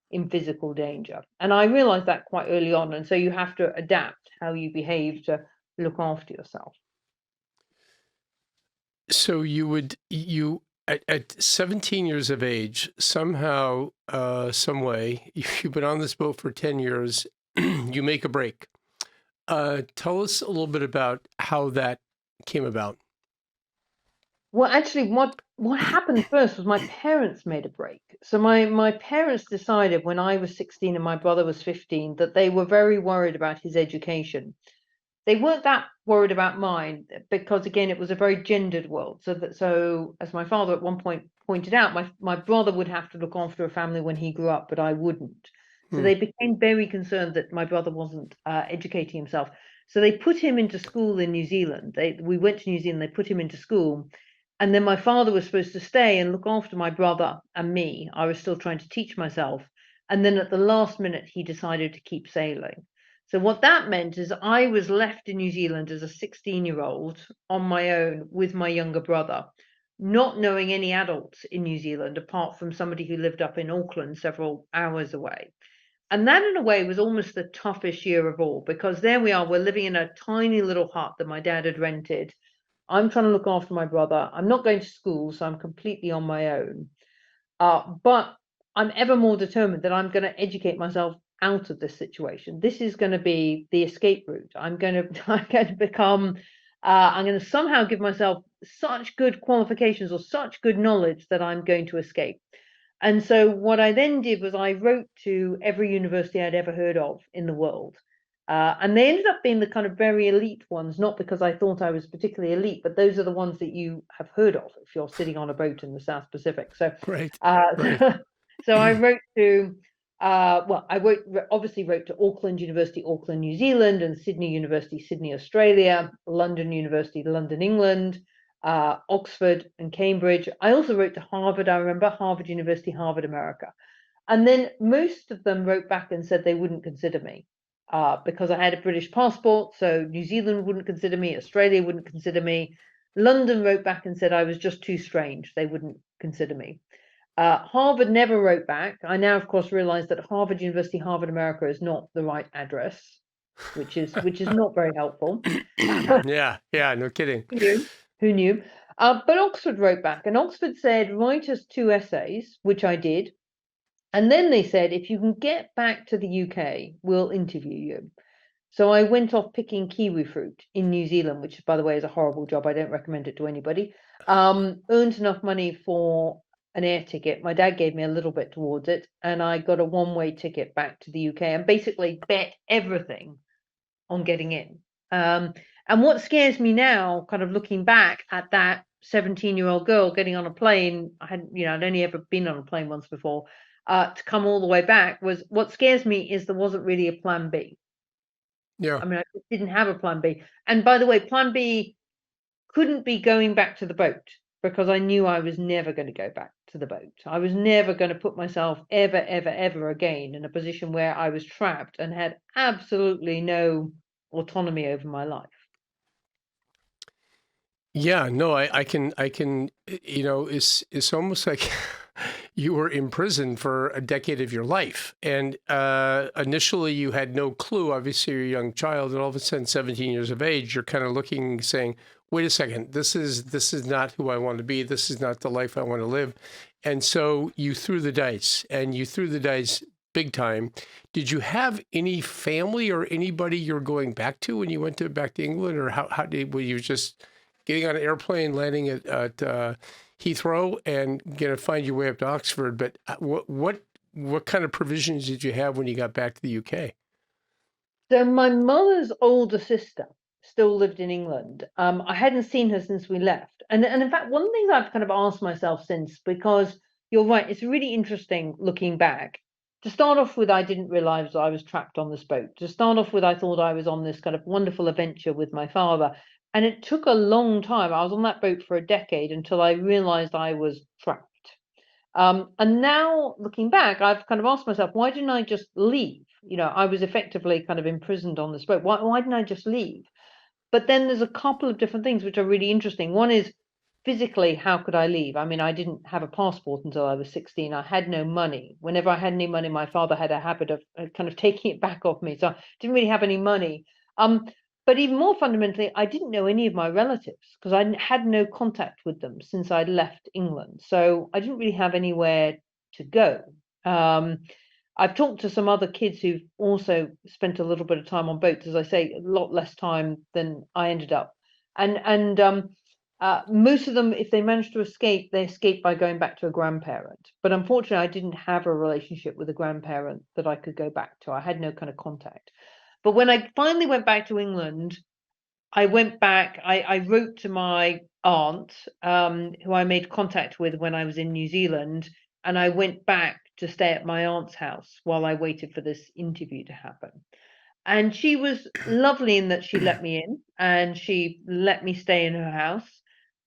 in physical danger. And I realized that quite early on. And so you have to adapt how you behave to look after yourself. So you at 17 years of age, somehow, some way, you've been on this boat for 10 years, you make a break. Tell us a little bit about how that came about. Well, actually, what happened first was my parents made a break. So my parents decided when I was 16 and my brother was 15 that they were very worried about his education. They weren't that worried about mine because again, it was a very gendered world. So as my father at one point pointed out, my brother would have to look after a family when he grew up, but I wouldn't. So they became very concerned that my brother wasn't educating himself. So they put him into school in New Zealand. We went to New Zealand, they put him into school. And then my father was supposed to stay and look after my brother and me. I was still trying to teach myself. And then at the last minute, he decided to keep sailing. So what that meant is I was left in New Zealand as a 16-year-old on my own with my younger brother, not knowing any adults in New Zealand apart from somebody who lived up in Auckland several hours away. And that in a way was almost the toughest year of all because there we are, we're living in a tiny little hut that my dad had rented. I'm trying to look after my brother. I'm not going to school, so I'm completely on my own. But I'm ever more determined that I'm going to educate myself out of this situation. This is going to be the escape route. I'm going to become. I'm going to somehow give myself such good qualifications or such good knowledge that I'm going to escape. And so what I then did was I wrote to every university I'd ever heard of in the world. And they ended up being the kind of very elite ones, not because I thought I was particularly elite, but those are the ones that you have heard of if you're sitting on a boat in the South Pacific. So, Right. so I wrote to, obviously wrote to Auckland University, Auckland, New Zealand, and Sydney University, Sydney, Australia, London University, London, England, Oxford and Cambridge. I also wrote to Harvard. I remember Harvard University, Harvard, America. And then most of them wrote back and said they wouldn't consider me. Because I had a British passport, so New Zealand wouldn't consider me, Australia wouldn't consider me. London wrote back and said I was just too strange. They wouldn't consider me. Harvard never wrote back. I now, of course, realize that Harvard University, Harvard America is not the right address, which is not very helpful. Yeah, no kidding. Who knew? But Oxford wrote back, and Oxford said, write us 2 essays, which I did. And then they said, if you can get back to the UK, we'll interview you. So I went off picking kiwi fruit in New Zealand, which, by the way, is a horrible job. I don't recommend it to anybody. Earned enough money for an air ticket. My dad gave me a little bit towards it, and I got a one-way ticket back to the UK and basically bet everything on getting in. And what scares me now, kind of looking back at that 17-year-old girl getting on a plane, I'd only ever been on a plane once before, to come all the way back, was what scares me is there wasn't really a plan B. Yeah. I mean, I didn't have a plan B. And by the way, plan B couldn't be going back to the boat because I knew I was never going to go back to the boat. I was never going to put myself ever, ever, ever again in a position where I was trapped and had absolutely no autonomy over my life. Yeah, no, I can, it's almost like you were imprisoned for a decade of your life. And initially you had no clue. Obviously, you're a young child, and all of a sudden, 17 years of age, you're kind of looking, saying, wait a second, this is not who I want to be. This is not the life I want to live. And so you threw the dice, and you threw the dice big time. Did you have any family or anybody you're going back to when you went back to England, or were you just getting on an airplane, landing at Heathrow, and gonna find your way up to Oxford? But what kind of provisions did you have when you got back to the UK? So my mother's older sister still lived in England. I hadn't seen her since we left. And in fact, one of the things I've kind of asked myself since, because you're right, it's really interesting looking back. To start off with, I didn't realize I was trapped on this boat. To start off with, I thought I was on this kind of wonderful adventure with my father. And it took a long time. I was on that boat for a decade until I realized I was trapped. And now looking back, I've kind of asked myself, why didn't I just leave? I was effectively kind of imprisoned on this boat. Why didn't I just leave? But then there's a couple of different things which are really interesting. One is physically, how could I leave? I mean, I didn't have a passport until I was 16. I had no money. Whenever I had any money, my father had a habit of kind of taking it back off me. So I didn't really have any money. Um, but even more fundamentally, I didn't know any of my relatives because I had no contact with them since I'd left England. So I didn't really have anywhere to go. Um, I've talked to some other kids who've also spent a little bit of time on boats, as I say, a lot less time than I ended up. And most of them, if they managed to escape, they escaped by going back to a grandparent. But unfortunately, I didn't have a relationship with a grandparent that I could go back to. I had no kind of contact. But when I finally went back to England, I went back, I wrote to my aunt, who I made contact with when I was in New Zealand, and I went back to stay at my aunt's house while I waited for this interview to happen. And she was lovely in that she let me in and she let me stay in her house.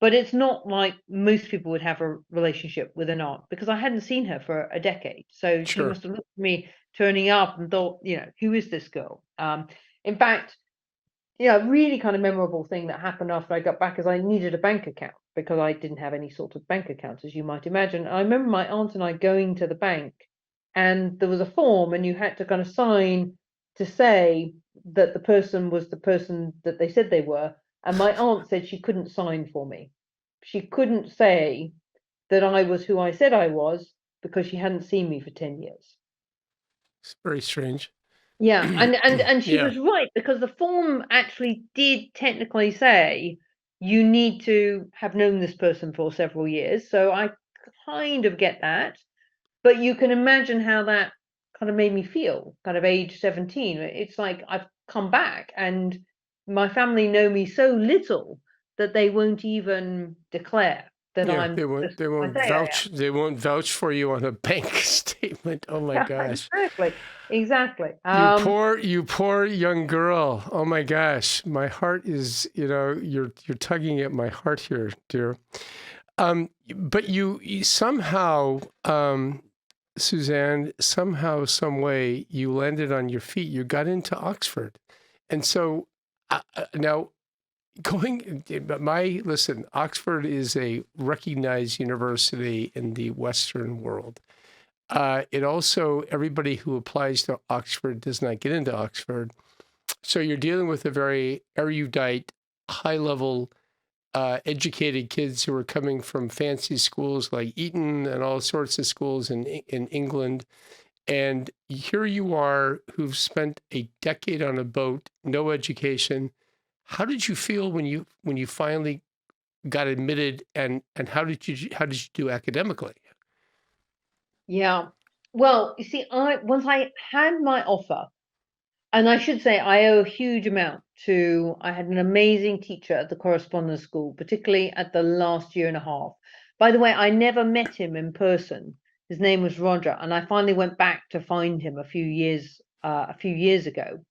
But it's not like most people would have a relationship with an aunt because I hadn't seen her for a decade. So she Sure. must have looked at me turning up and thought, who is this girl? In fact, a really kind of memorable thing that happened after I got back is I needed a bank account because I didn't have any sort of bank account, as you might imagine. I remember my aunt and I going to the bank, and there was a form, and you had to kind of sign to say that the person was the person that they said they were. And my aunt said she couldn't sign for me. She couldn't say that I was who I said I was because she hadn't seen me for 10 years. It's very strange. Yeah, and she Yeah. was right because the form actually did technically say you need to have known this person for several years. So I kind of get that, but you can imagine how that kind of made me feel, kind of age 17. It's like I've come back and my family know me so little that they won't even declare that Yeah, I'm they won't just they who I won't say I vouch they won't vouch for you on a bank statement. Oh my am. gosh. Exactly, exactly. You poor young girl. Oh my gosh. My heart is, you're tugging at my heart here, dear. But you somehow, Suzanne, somehow, some way, you landed on your feet. You got into Oxford, and so now listen. Oxford is a recognized university in the Western world. It also, everybody who applies to Oxford does not get into Oxford. So you're dealing with a very erudite, high level, educated kids who are coming from fancy schools like Eton and all sorts of schools in England. And here you are, who've spent a decade on a boat, no education. How did you feel when you finally got admitted, and how did you do academically? Yeah. Well, you see, I once I had my offer, and I should say I owe a huge amount to I had an amazing teacher at the correspondence school, particularly at the last year and a half. By the way, I never met him in person. His name was Roger, and I finally went back to find him a few years ago.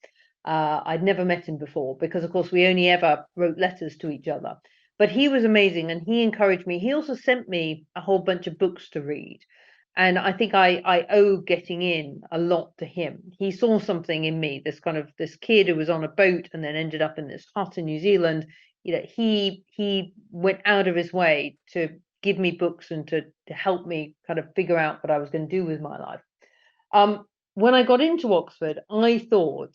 I'd never met him before because, of course, we only ever wrote letters to each other. But he was amazing, and he encouraged me. He also sent me a whole bunch of books to read. And I think I owe getting in a lot to him. He saw something in me, this kid who was on a boat and then ended up in this hut in New Zealand. he went out of his way to give me books and to help me kind of figure out what I was going to do with my life. When I got into Oxford, I thought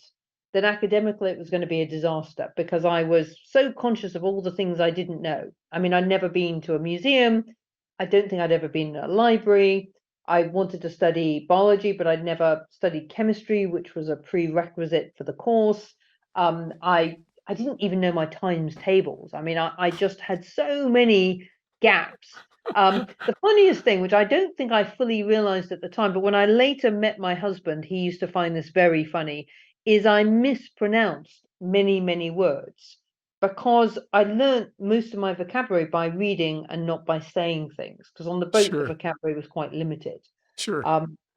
that academically it was going to be a disaster because I was so conscious of all the things I didn't know. I mean, I'd never been to a museum. I don't think I'd ever been in a library. I wanted to study biology, but I'd never studied chemistry, which was a prerequisite for the course. I didn't even know my times tables. I mean, I just had so many gaps. The funniest thing, which I don't think I fully realized at the time, but when I later met my husband, he used to find this very funny, is I mispronounced many, many words because I learned most of my vocabulary by reading and not by saying things. Because on the boat, the Sure. vocabulary was quite limited. Sure.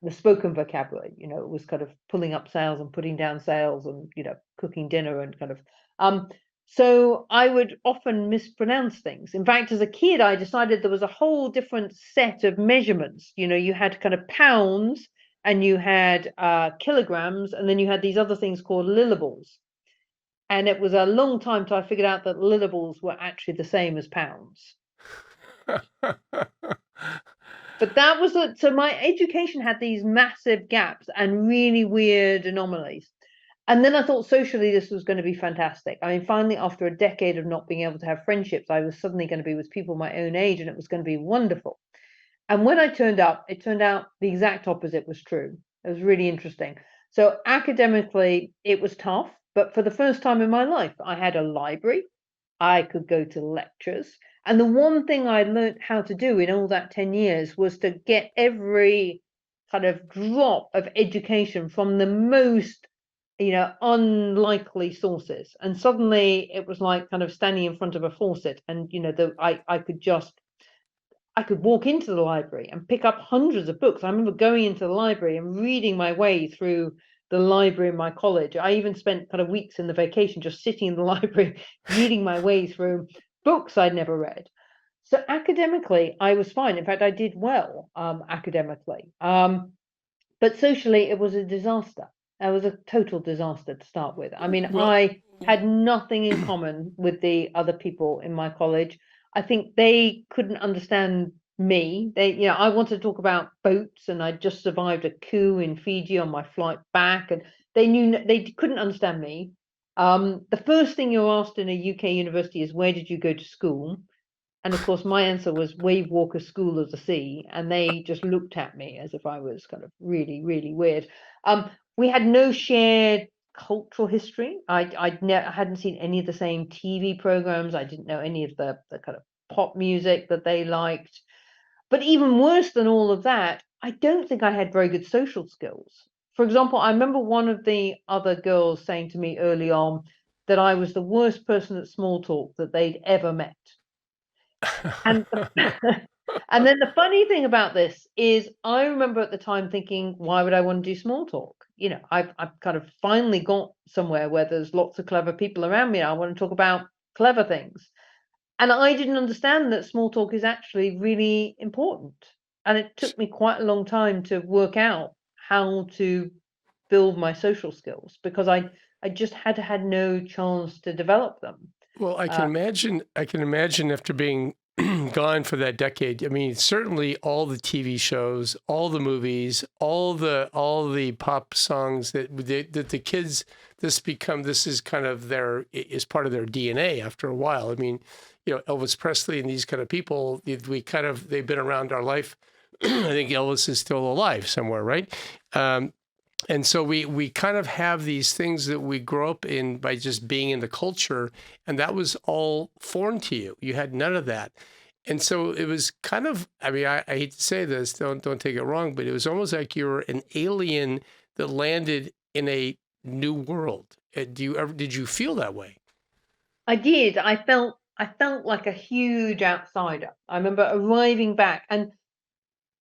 The spoken vocabulary, it was kind of pulling up sails and putting down sails and, cooking dinner and kind of, so I would often mispronounce things. In fact, as a kid, I decided there was a whole different set of measurements. You had kind of pounds and you had kilograms, and then you had these other things called lillables. And it was a long time till I figured out that lillables were actually the same as pounds. But that was so my education had these massive gaps and really weird anomalies. And then I thought socially this was going to be fantastic. I mean, finally, after a decade of not being able to have friendships, I was suddenly going to be with people my own age, and it was going to be wonderful. And when I turned up, it turned out the exact opposite was true. It was really interesting. So academically, it was tough, but for the first time in my life, I had a library. I could go to lectures. And the one thing I learned how to do in all that 10 years was to get every kind of drop of education from the most unlikely sources. And suddenly it was like kind of standing in front of a faucet, and I could walk into the library and pick up hundreds of books. I remember going into the library and reading my way through the library in my college. I even spent kind of weeks in the vacation just sitting in the library reading my way through books I'd never read. So academically, I was fine. In fact, I did well academically. But socially, it was a disaster. It was a total disaster to start with. I mean, Well, I had nothing in common with the other people in my college. I think they couldn't understand me. I wanted to talk about boats, and I just survived a coup in Fiji on my flight back, and they couldn't understand me. The first thing you're asked in a UK university is, where did you go to school? And of course, my answer was Wavewalker School of the Sea, and they just looked at me as if I was kind of really, really weird. We had no shared cultural history. I hadn't seen any of the same TV programs. I didn't know any of the kind of pop music that they liked. But even worse than all of that, I don't think I had very good social skills. For example, I remember one of the other girls saying to me early on that I was the worst person at small talk that they'd ever met. And and then the funny thing about this is I remember at the time thinking, why would I want to do small talk? I've kind of finally got somewhere where there's lots of clever people around me. I want to talk about clever things. And I didn't understand that small talk is actually really important. And it took me quite a long time to work out how to build my social skills because I just had no chance to develop them. Well, I can Uh, imagine. I can imagine after being gone for that decade. I mean, certainly all the TV shows, all the movies, all the pop songs that the kids this is kind of is part of their DNA after a while. I mean, Elvis Presley and these kind of people, they've been around our life. I think Elvis is still alive somewhere, right? And so we kind of have these things that we grow up in by just being in the culture, and that was all foreign to you. You had none of that. And so it was kind of, I mean, I hate to say this, don't take it wrong, but it was almost like you were an alien that landed in a new world. Did you feel that way? I did. I felt like a huge outsider. I remember arriving back, and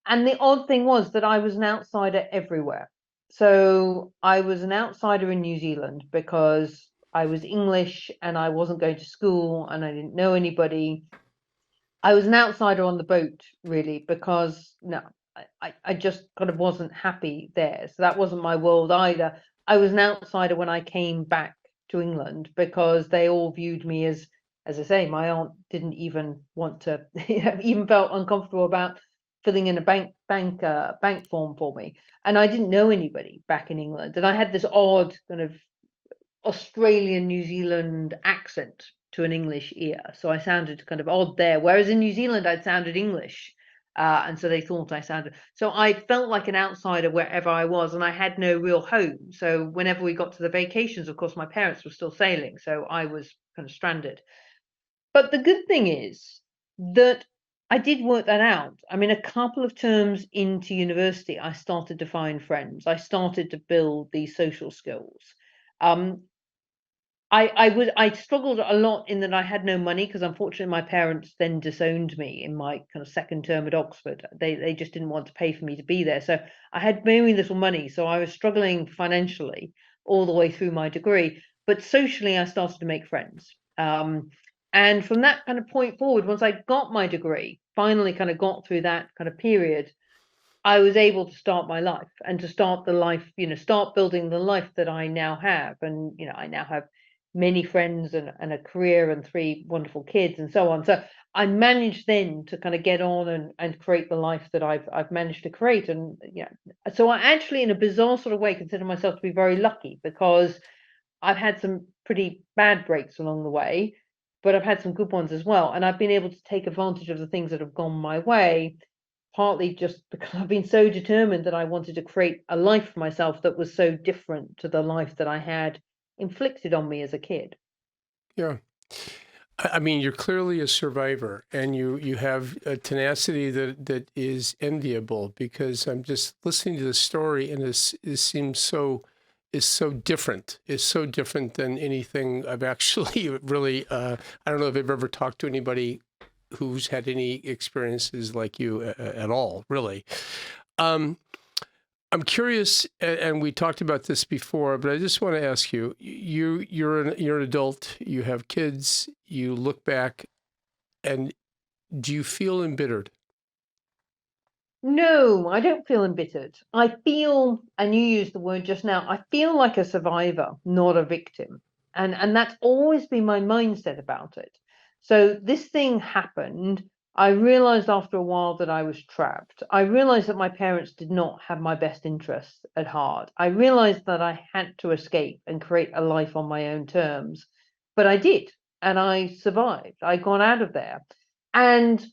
the odd thing was that I was an outsider everywhere. So I was an outsider in New Zealand because I was English and I wasn't going to school and I didn't know anybody. I was an outsider on the boat, really, because no, I just kind of wasn't happy there. So that wasn't my world either. I was an outsider when I came back to England because they all viewed me as as I say, my aunt didn't even want to, even felt uncomfortable about filling in a bank form for me. And I didn't know anybody back in England. And I had this odd kind of Australian, New Zealand accent to an English ear. So I sounded kind of odd there. Whereas in New Zealand, I'd sounded English. And so they thought I sounded. So I felt like an outsider wherever I was, and I had no real home. So whenever we got to the vacations, of course, my parents were still sailing. So I was kind of stranded. But the good thing is that I did work that out. I mean, a couple of terms into university, I started to find friends. I started to build these social skills. Um, I struggled a lot in that I had no money because unfortunately my parents then disowned me in my kind of second term at Oxford. They just didn't want to pay for me to be there. So I had very little money. So I was struggling financially all the way through my degree. But socially, I started to make friends. And from that kind of point forward, once I got my degree, finally kind of got through that kind of period, I was able to start my life and to start the life, start building the life that I now have. And, I now have many friends and a career and three wonderful kids and so on. So I managed then to kind of get on and create the life that I've managed to create. And so I actually, in a bizarre sort of way, consider myself to be very lucky because I've had some pretty bad breaks along the way, but I've had some good ones as well. And I've been able to take advantage of the things that have gone my way, partly just because I've been so determined that I wanted to create a life for myself that was so different to the life that I had inflicted on me as a kid. Yeah. I mean, you're clearly a survivor, and you have a tenacity that is enviable, because I'm just listening to the story, and it seems is so different. It's so different than anything I've actually really. I don't know if I've ever talked to anybody who's had any experiences like you at all, really. I'm curious, and we talked about this before, but I just want to ask you: you're an adult, you have kids, you look back, and do you feel embittered? No, I don't feel embittered. I feel, and you used the word just now, I feel like a survivor, not a victim. And that's always been my mindset about it. So this thing happened. I realized after a while that I was trapped. I realized that my parents did not have my best interests at heart. I realized that I had to escape and create a life on my own terms. But I did, and I survived. I got out of there. And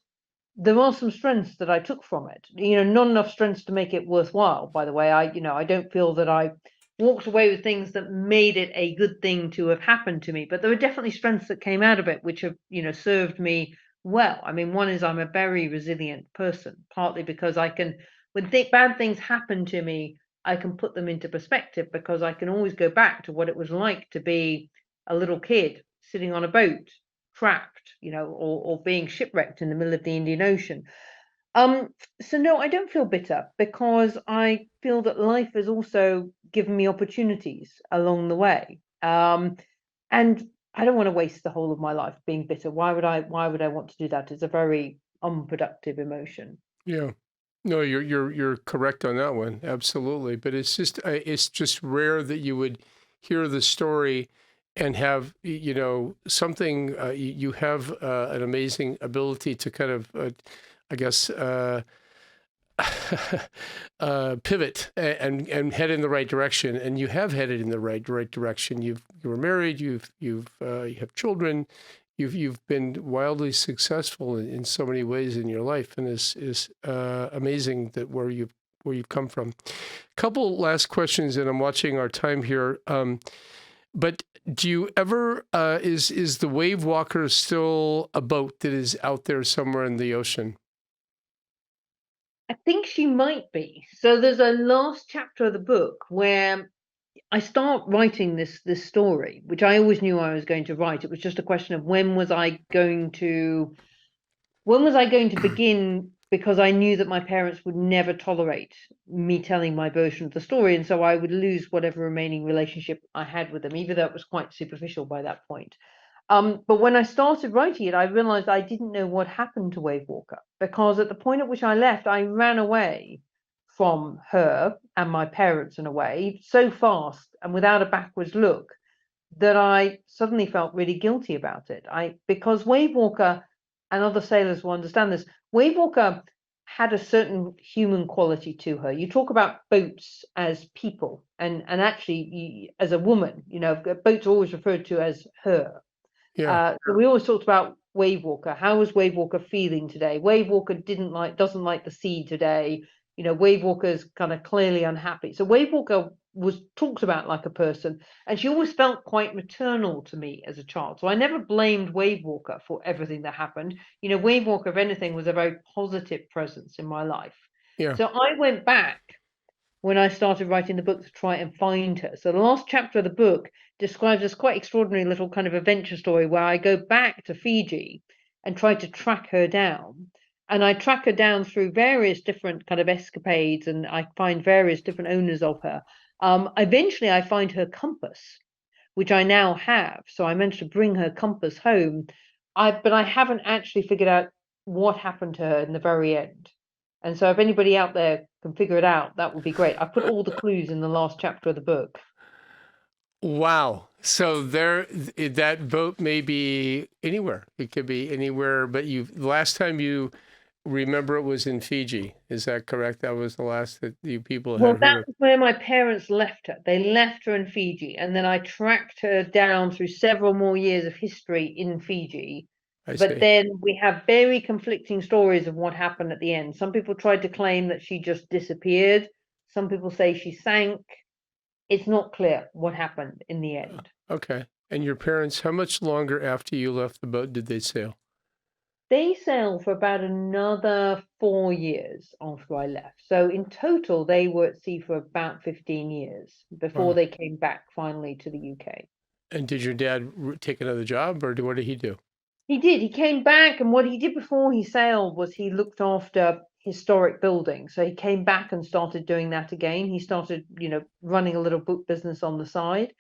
there are some strengths that I took from it. Not enough strengths to make it worthwhile, by the way. I don't feel that I walked away with things that made it a good thing to have happened to me, but there were definitely strengths that came out of it which have, served me well. I mean, one is I'm a very resilient person, partly because I can, when bad things happen to me, I can put them into perspective because I can always go back to what it was like to be a little kid sitting on a boat trapped, or being shipwrecked in the middle of the Indian Ocean. Um, so no, I don't feel bitter because I feel that life has also given me opportunities along the way. And I don't want to waste the whole of my life being bitter. Why would I want to do that? It's a very unproductive emotion. Yeah. No, you're correct on that one. Absolutely. But it's just rare that you would hear the story and have, something, you have an amazing ability to kind of, I guess, pivot and head in the right direction. And you have headed in the right direction. You were married, you have children, you've been wildly successful in so many ways in your life, and is amazing that where you've come from. Couple last questions, and I'm watching our time here. But do you ever is the Wavewalker still a boat that is out there somewhere in the ocean? I think she might be. So there's a last chapter of the book where I start writing this story, which I always knew I was going to write. It was just a question of when was I going to begin, because I knew that my parents would never tolerate me telling my version of the story, and so I would lose whatever remaining relationship I had with them, even though it was quite superficial by that point. But when I started writing it, I realized I didn't know what happened to Wavewalker, because at the point at which I left, I ran away from her and my parents in a way so fast and without a backwards look that I suddenly felt really guilty about it. Because Wavewalker, and other sailors will understand this, Wavewalker had a certain human quality to her. You talk about boats as people, and actually as a woman, boats are always referred to as her. Yeah. So we always talked about Wavewalker. How was Wavewalker feeling today? Wavewalker doesn't like the sea today. Wavewalker's kind of clearly unhappy. So Wavewalker was talked about like a person, and she always felt quite maternal to me as a child. So I never blamed Wavewalker for everything that happened. Wavewalker, if anything, was a very positive presence in my life. Yeah. So I went back when I started writing the book to try and find her. So the last chapter of the book describes this quite extraordinary little kind of adventure story where I go back to Fiji and try to track her down. And I track her down through various different kind of escapades, and I find various different owners of her. Eventually, I find her compass, which I now have. So I managed to bring her compass home. But I haven't actually figured out what happened to her in the very end. And so if anybody out there can figure it out, that would be great. I put all the clues in the last chapter of the book. Wow. So that boat may be anywhere. It could be anywhere, but last time you remember it was in Fiji. Is that correct? That was the last that you people had Well, heard that of. was where my parents left her. They left her in Fiji, and then I tracked her down through several more years of history in Fiji. I But see. then we have very conflicting stories of what happened at the end. Some people tried to claim that she just disappeared. Some people say she sank. It's not clear what happened in the end. Okay. And your parents, how much longer after you left the boat did they sail? They sailed for about another 4 years after I left. So in total, they were at sea for about 15 years before Wow. they came back finally to the UK. And did your dad take another job, or what did he do? He did. He came back, and what he did before he sailed was he looked after historic buildings. So he came back and started doing that again. He started, running a little book business on the side.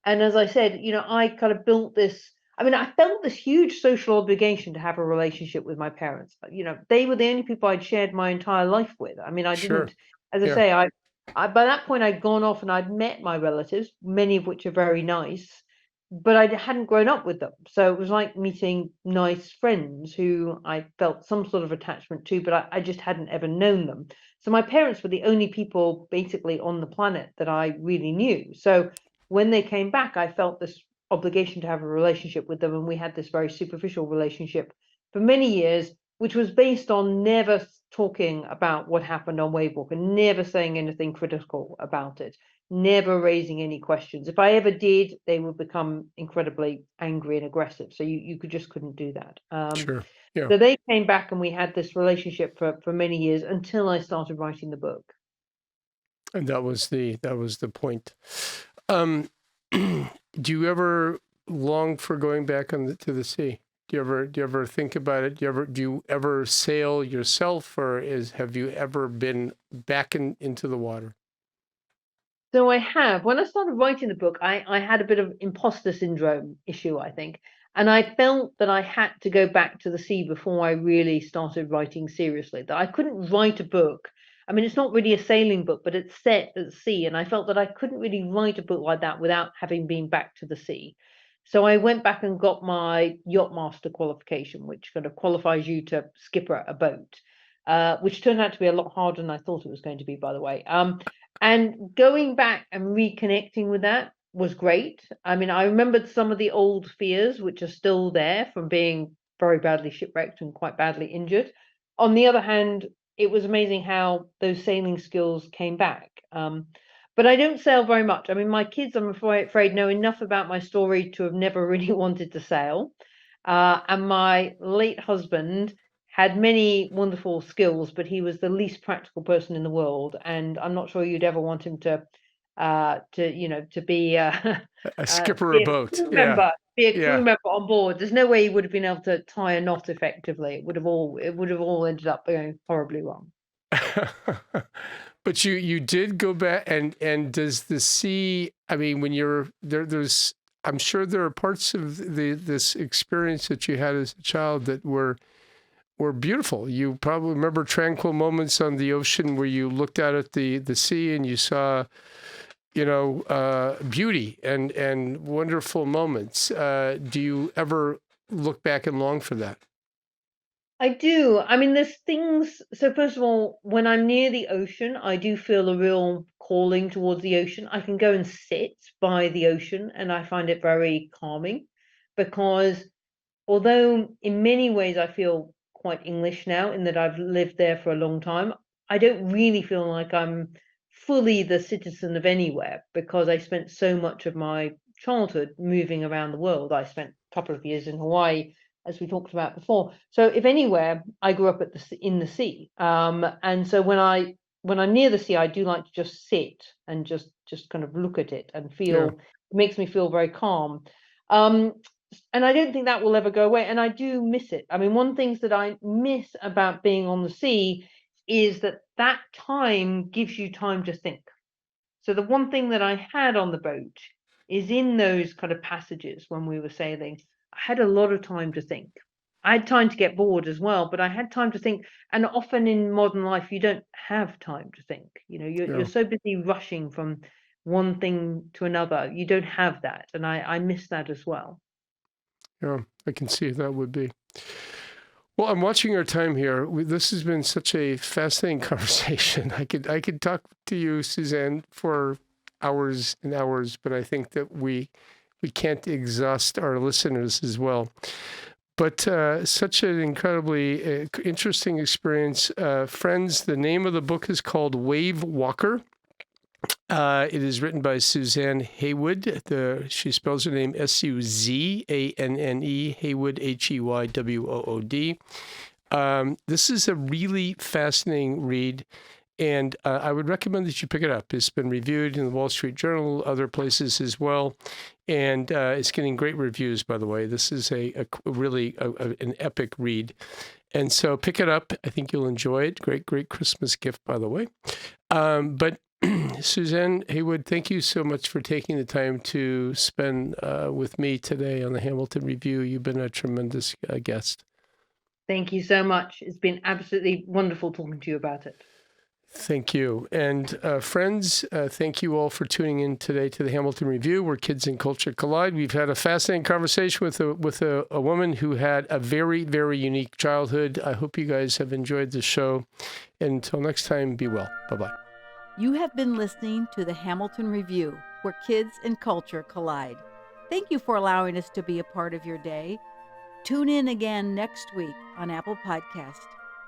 And as I said, I kind of built this. I mean, I felt this huge social obligation to have a relationship with my parents. They were the only people I'd shared my entire life with. I mean, I Sure. didn't, as I Yeah. say, by that point I'd gone off and I'd met my relatives, many of which are very nice, but I hadn't grown up with them. So it was like meeting nice friends who I felt some sort of attachment to, but I just hadn't ever known them. So my parents were the only people basically on the planet that I really knew. So when they came back, I felt this obligation to have a relationship with them. And we had this very superficial relationship for many years, which was based on never talking about what happened on Wavewalker, never saying anything critical about it, never raising any questions. If I ever did, they would become incredibly angry and aggressive. So you couldn't do that. Sure. Yeah. So they came back and we had this relationship for many years until I started writing the book. And that was the point. Do you ever long for going back to the sea? Do you ever think about it? Do you ever sail yourself, or have you ever been back into the water? So I have. When I started writing the book, I had a bit of imposter syndrome issue, I think. And I felt that I had to go back to the sea before I really started writing seriously, that I couldn't write a book. I mean, it's not really a sailing book, but it's set at sea. And I felt that I couldn't really write a book like that without having been back to the sea. So I went back and got my yacht master qualification, which kind of qualifies you to skipper a boat, which turned out to be a lot harder than I thought it was going to be, by the way. And going back and reconnecting with that was great. I mean, I remembered some of the old fears, which are still there from being very badly shipwrecked and quite badly injured. On the other hand, it was amazing how those sailing skills came back. But I don't sail very much. I mean, my kids, I'm afraid, know enough about my story to have never really wanted to sail. And my late husband had many wonderful skills, but he was the least practical person in the world. And I'm not sure you'd ever want him to be A skipper be a a boat. crew Yeah. member, be a crew Yeah. member on board. There's no way he would have been able to tie a knot effectively. It would have all ended up going horribly wrong. But you did go back, and does the sea, I mean, when you're there's I'm sure there are parts of this experience that you had as a child that were beautiful. You probably remember tranquil moments on the ocean where you looked out at the sea and you saw beauty and wonderful moments. Do you ever look back and long for that? I do. I mean, there's things. So, first of all, when I'm near the ocean, I do feel a real calling towards the ocean. I can go and sit by the ocean, and I find it very calming because although in many ways I feel quite English now in that I've lived there for a long time, I don't really feel like I'm fully the citizen of anywhere because I spent so much of my childhood moving around the world. I spent a couple of years in Hawaii, as we talked about before. So if anywhere, I grew up in the sea. And so when I'm near the sea, I do like to just sit and just kind of look at it and Yeah. feel. It makes me feel very calm. Um, and I don't think that will ever go away. And I do miss it. I mean, one of the things that I miss about being on the sea is that time gives you time to think. So the one thing that I had on the boat is in those kind of passages when we were sailing, I had a lot of time to think. I had time to get bored as well, but I had time to think. And often in modern life, you don't have time to think. You're Yeah. so busy rushing from one thing to another. You don't have that. And I miss that as well. Yeah. I can see that would be. Well, I'm watching our time here. This has been such a fascinating conversation. I could talk to you, Suzanne, for hours and hours, but I think that we can't exhaust our listeners as well. But such an incredibly interesting experience. Friends, the name of the book is called Wavewalker. It is written by Suzanne Heywood. She spells her name Suzanne, Heywood, Heywood. This is a really fascinating read, and I would recommend that you pick it up. It's been reviewed in the Wall Street Journal, other places as well, and it's getting great reviews, by the way. This is really an epic read. And so pick it up. I think you'll enjoy it. Great Christmas gift, by the way. But Suzanne Heywood, thank you so much for taking the time to spend with me today on the Hamilton Review. You've been a tremendous guest. Thank you so much. It's been absolutely wonderful talking to you about it. Thank you. And friends, thank you all for tuning in today to the Hamilton Review, where kids and culture collide. We've had a fascinating conversation with a woman who had a very, very unique childhood. I hope you guys have enjoyed the show. Until next time, be well. Bye-bye. You have been listening to the Hamilton Review, where kids and culture collide. Thank you for allowing us to be a part of your day. Tune in again next week on Apple Podcast.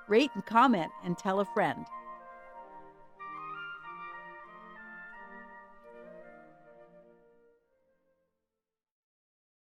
Rate and comment and tell a friend.